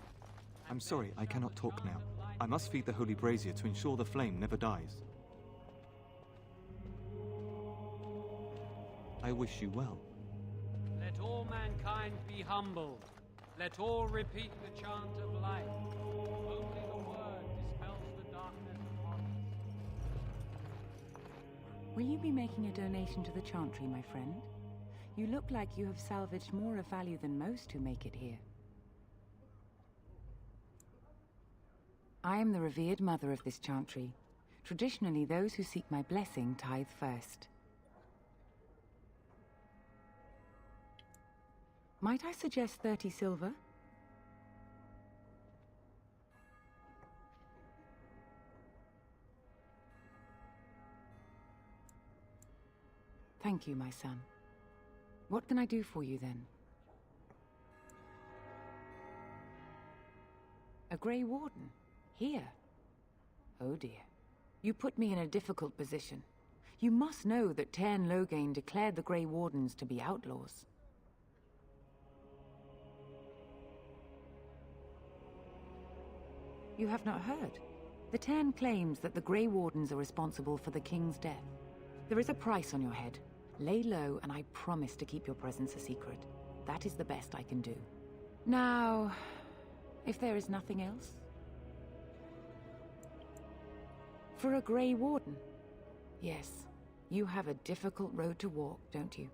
I'm sorry, I cannot talk now. I must feed the holy brazier to ensure the flame never dies. I wish you well. Let all mankind be humbled. Let all repeat the chant of life. Only the word dispels the darkness upon us. Will you be making a donation to the Chantry, my friend? You look like you have salvaged more of value than most who make it here. I am the revered mother of this Chantry. Traditionally, those who seek my blessing tithe first. Might I suggest 30 silver? Thank you, my son. What can I do for you, then? A Grey Warden? Here? Oh dear. You put me in a difficult position. You must know that Tairn Loghain declared the Grey Wardens to be outlaws. You have not heard. The Tairn claims that the Grey Wardens are responsible for the King's death. There is a price on your head. Lay low, and I promise to keep your presence a secret. That is the best I can do. Now, if there is nothing else? For a Grey Warden? Yes, you have a difficult road to walk, don't you?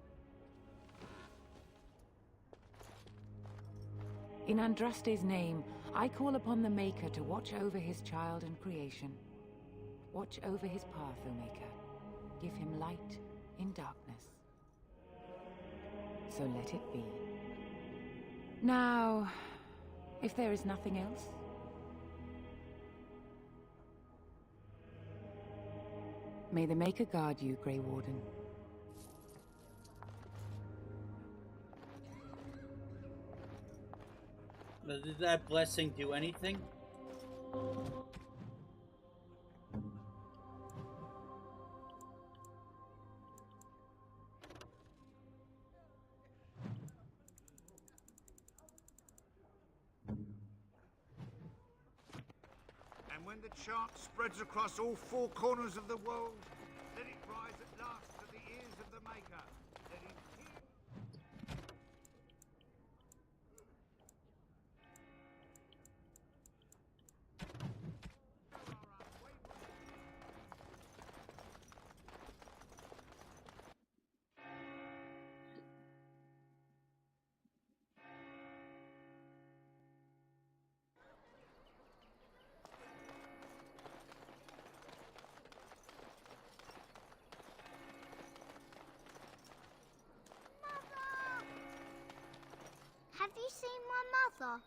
In Andraste's name, I call upon the Maker to watch over his child and creation. Watch over his path, O Maker. Give him light in darkness. So let it be. Now, if there is nothing else? May the Maker guard you, Grey Warden. Did that blessing do anything? when the chant spreads across all four corners of the world, let it rise at last to the ears of the Maker. Let him hear... Have you seen my mother?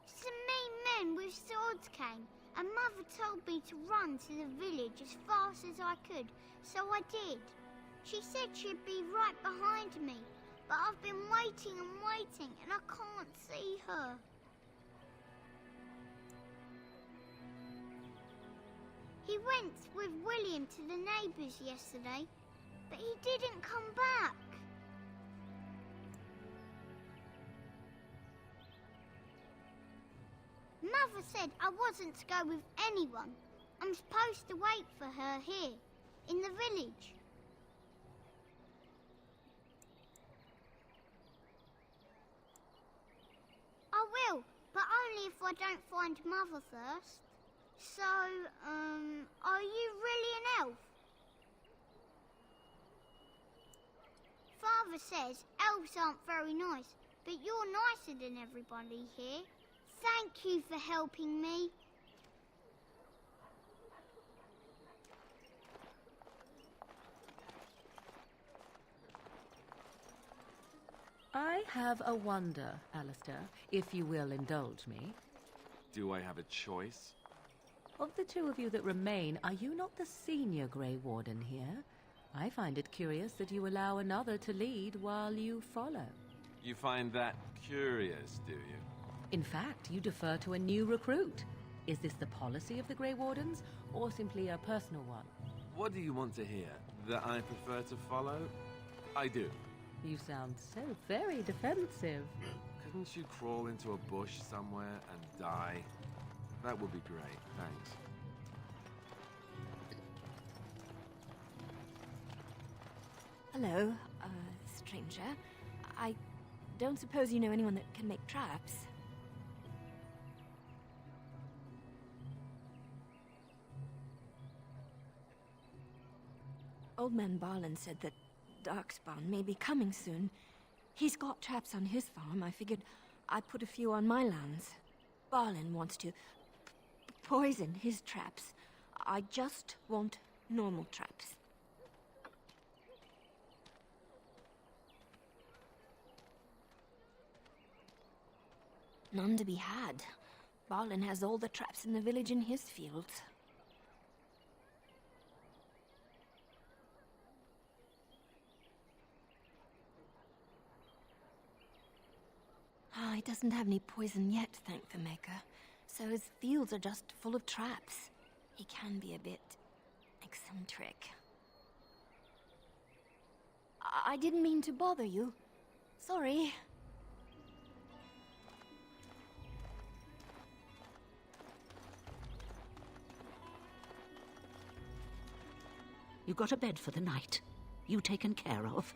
Some mean men with swords came, and Mother told me to run to the village as fast as I could, so I did. She said she'd be right behind me, but I've been waiting and waiting, and I can't see her. He went with William to the neighbours yesterday, but he didn't come back. Mother said I wasn't to go with anyone. I'm supposed to wait for her here, in the village. I will, but only if I don't find Mother first. So, are you really an elf? Father says elves aren't very nice, but you're nicer than everybody here. Thank you for helping me. I have a wonder, Alistair, if you will indulge me. Do I have a choice? Of the two of you that remain, are you not the senior Grey Warden here? I find it curious that you allow another to lead while you follow. You find that curious, do you? In fact, you defer to a new recruit. Is this the policy of the Grey Wardens, or simply a personal one? What do you want to hear? That I prefer to follow? I do. You sound so very defensive. Couldn't you crawl into a bush somewhere and die? That would be great, thanks. Hello, stranger. I don't suppose you know anyone that can make traps. Old man Barlin said that Darkspawn may be coming soon. He's got traps on his farm. I figured I'd put a few on my lands. Barlin wants to poison his traps. I just want normal traps. None to be had. Barlin has all the traps in the village in his fields. He doesn't have any poison yet, thank the Maker. So his fields are just full of traps. He can be a bit eccentric. I didn't mean to bother you. Sorry. You got a bed for the night. You taken care of.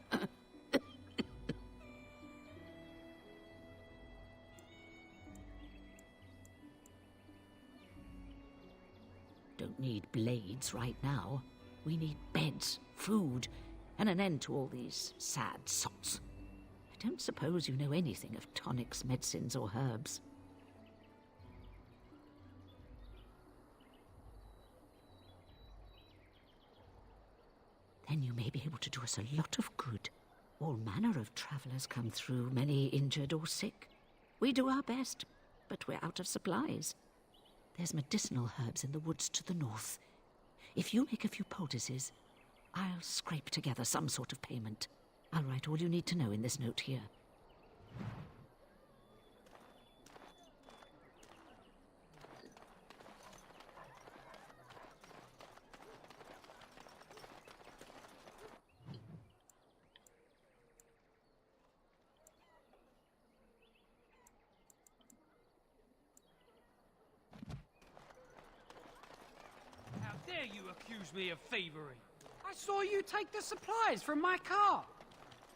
Don't need blades right now. We need beds, food, and an end to all these sad sots. I don't suppose you know anything of tonics, medicines, or herbs. Then you may be able to do us a lot of good. All manner of travellers come through, many injured or sick. We do our best, but we're out of supplies. There's medicinal herbs in the woods to the north. If you make a few poultices, I'll scrape together some sort of payment. I'll write all you need to know in this note here. dare you accuse me of thievery? I saw you take the supplies from my car.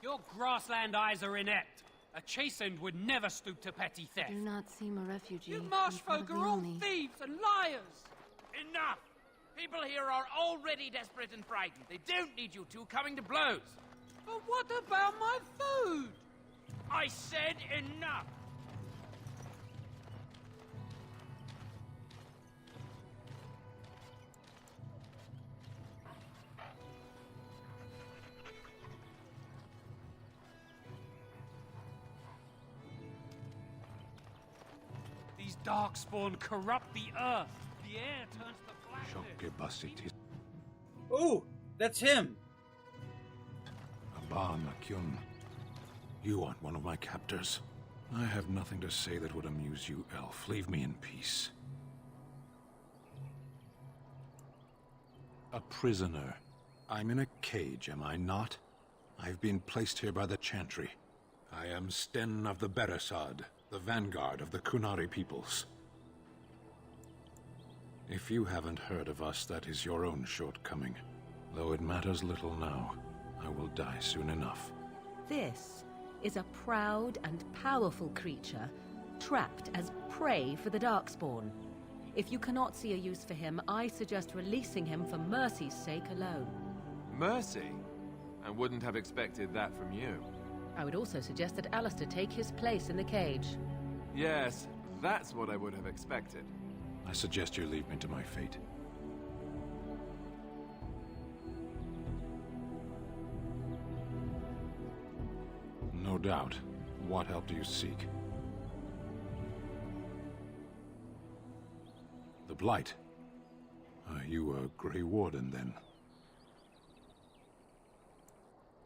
Your grassland eyes are inept. A chastened would never stoop to petty theft. Do not seem a refugee. You marsh folk are all me. thieves and liars. Enough! People here are already desperate and frightened. They don't need you two coming to blows. But what about my food? I said enough! These darkspawn corrupt the earth. The air turns to blackness. Oh, that's him. Abba Makyun, you aren't one of my captors. I have nothing to say that would amuse you, elf. Leave me in peace. A prisoner. I'm in a cage, am I not? I've been placed here by the Chantry. I am Sten of the Beresad, the vanguard of the Kunari peoples. If you haven't heard of us, that is your own shortcoming. Though it matters little now, I will die soon enough. This is a proud and powerful creature, trapped as prey for the Darkspawn. If you cannot see a use for him, I suggest releasing him for mercy's sake alone. Mercy? I wouldn't have expected that from you. I would also suggest that Alistair take his place in the cage. Yes, that's what I would have expected. I suggest you leave me to my fate. No doubt. What help do you seek? The Blight. Are you a Grey Warden, then?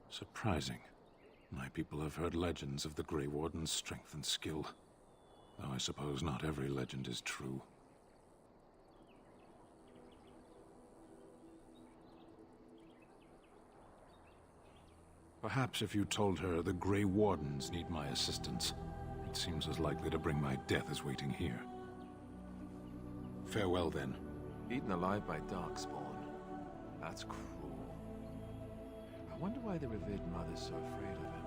Surprising. My people have heard legends of the Grey Warden's strength and skill. Though I suppose not every legend is true. Perhaps if you told her the Grey Wardens need my assistance, it seems as likely to bring my death as waiting here. Farewell, then. Eaten alive by Darkspawn. That's cruel. I wonder why the revered mother's so afraid of him.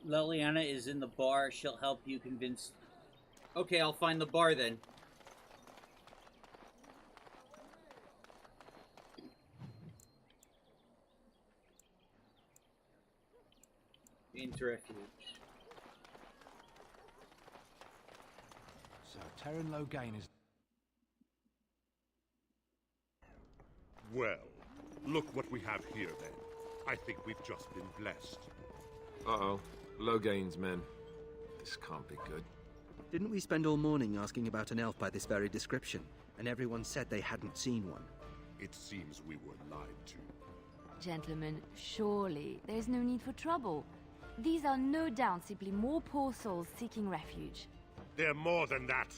Liliana is in the bar. She'll help you convince... Okay, I'll find the bar then. Into refuge. So, Terran Logain is... Well, look what we have here, then. I think we've just been blessed. Uh-oh. Logain's men. This can't be good. Didn't we spend all morning asking about an elf by this very description, and everyone said they hadn't seen one? It seems we were lied to. Gentlemen, surely there's no need for trouble. These are no doubt simply more poor souls seeking refuge. They're more than that.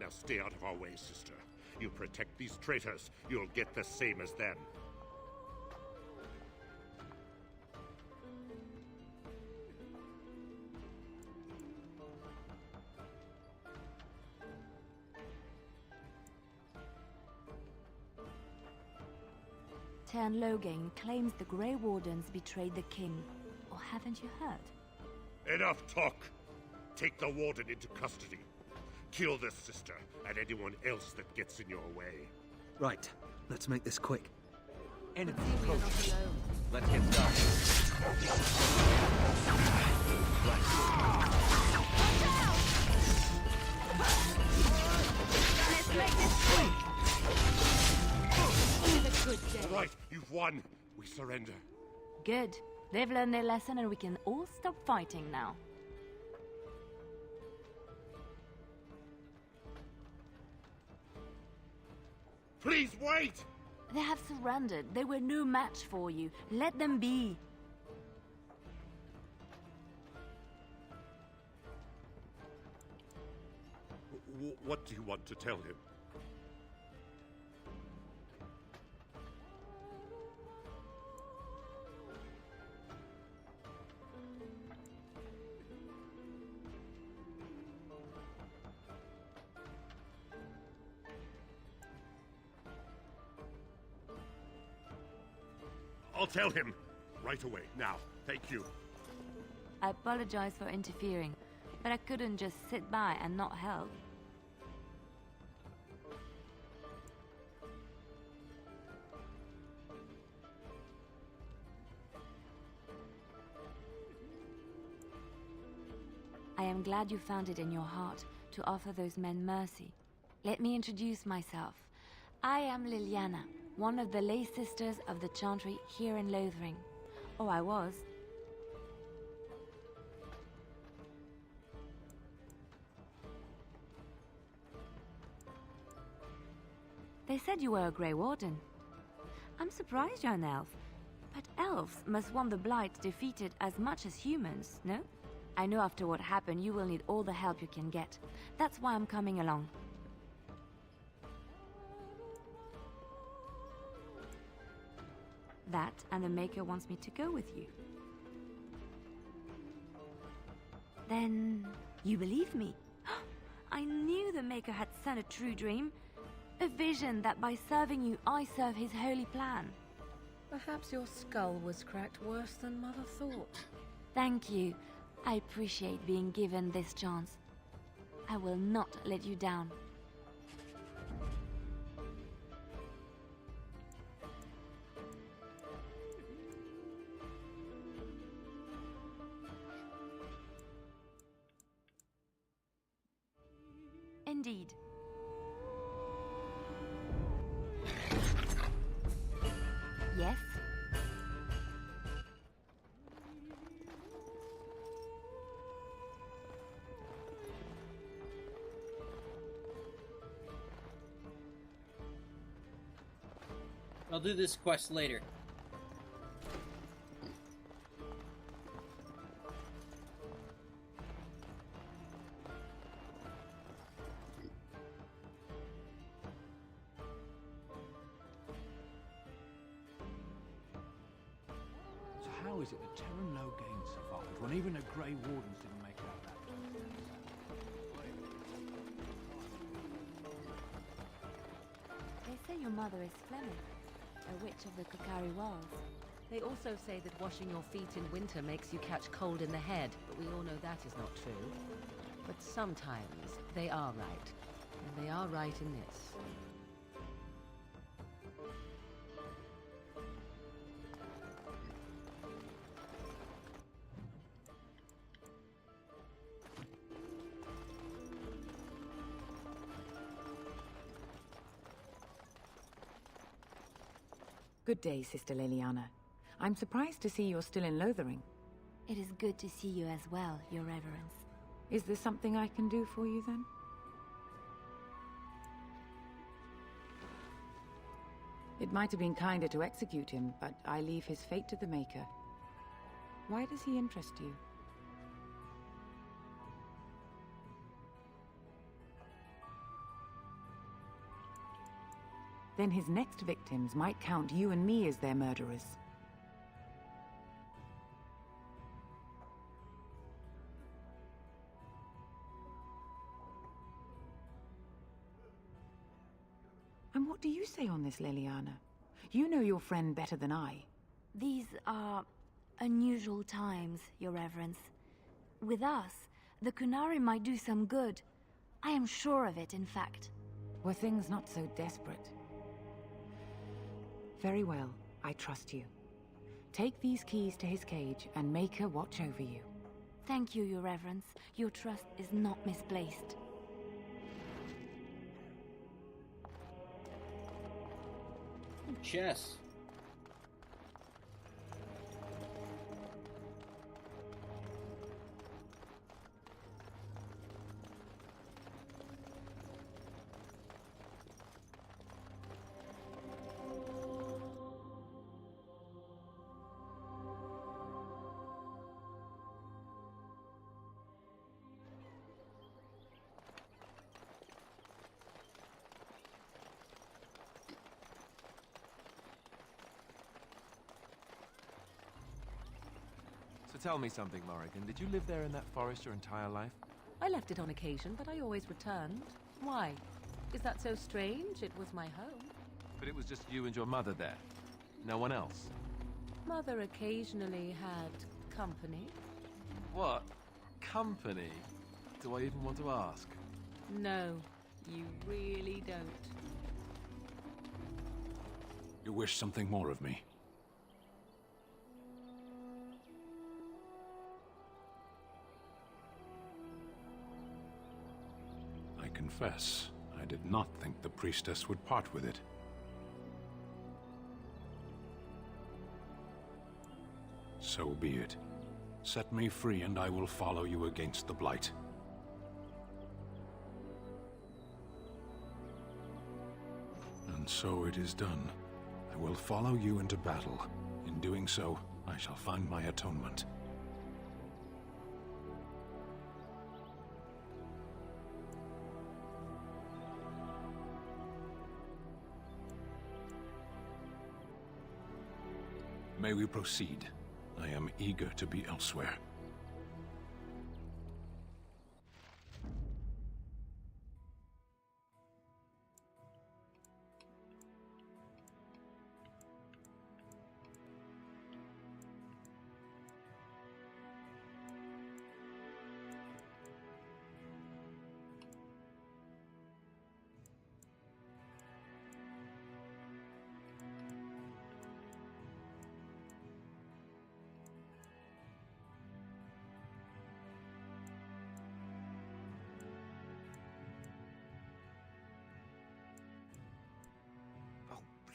Now stay out of our way, sister. You protect these traitors, you'll get the same as them. Tern Logain claims the Grey Wardens betrayed the king. Or haven't you heard? Enough talk! Take the warden into custody. Kill this sister and anyone else that gets in your way. Right. Let's make this quick. Enemy close. Let's get started. Watch out! won. We surrender. Good. They've learned their lesson and we can all stop fighting now. Please wait! They have surrendered. They were no match for you. Let them be. What do you want to tell him? I'll tell him. Right away, now. Thank you. I apologize for interfering, but I couldn't just sit by and not help. I am glad you found it in your heart to offer those men mercy. Let me introduce myself. I am Liliana, one of the lay sisters of the Chantry here in Lothering. Oh, I was. They said you were a Grey Warden. I'm surprised you're an elf. But elves must want the Blight defeated as much as humans, no? I know after what happened you will need all the help you can get. That's why I'm coming along. That and the Maker wants me to go with you. Then you believe me? I knew the Maker had sent a true dream. A vision that by serving you, I serve his holy plan. Perhaps your skull was cracked worse than Mother thought. Thank you. I appreciate being given this chance. I will not let you down. Indeed. Yes? I'll do this quest later. So how is it that Terran Logain survived when even the Grey Wardens didn't make it out that They say your mother is Flemish, a witch of the Kokari Wilds. They also say that washing your feet in winter makes you catch cold in the head, but we all know that is not true. But sometimes they are right, and they are right in this. Good day, Sister Liliana. I'm surprised to see you're still in Lothering. It is good to see you as well, Your Reverence. Is there something I can do for you, then? It might have been kinder to execute him, but I leave his fate to the Maker. Why does he interest you? Then his next victims might count you and me as their murderers. And what do you say on this, Liliana? You know your friend better than I. These are unusual times, Your Reverence. With us, the Kunari might do some good. I am sure of it, in fact. Were things not so desperate? Very well, I trust you. Take these keys to his cage and make her watch over you. Thank you, Your Reverence. Your trust is not misplaced. Chess. tell me something, Morrigan. Did you live there in that forest your entire life? I left it on occasion, but I always returned. Why? Is that so strange? It was my home. But it was just you and your mother there. No one else. Mother occasionally had company. What? Company? Do I even want to ask? No, you really don't. You wish something more of me? I confess, I did not think the priestess would part with it. So be it. Set me free and I will follow you against the Blight. And so it is done. I will follow you into battle. In doing so, I shall find my atonement. May we proceed? I am eager to be elsewhere.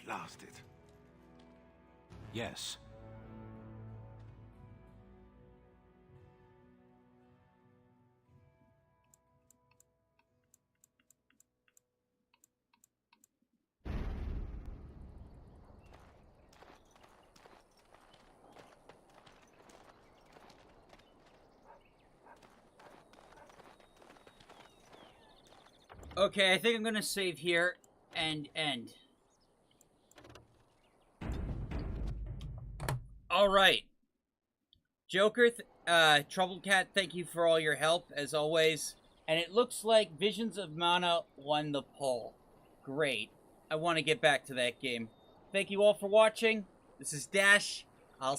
Blast it. Yes. Okay, I think I'm gonna save here and end. Alright. Joker, Troubled Cat, thank you for all your help, as always. And it looks like Visions of Mana won the poll. Great. I want to get back to that game. Thank you all for watching. This is Dash. I'll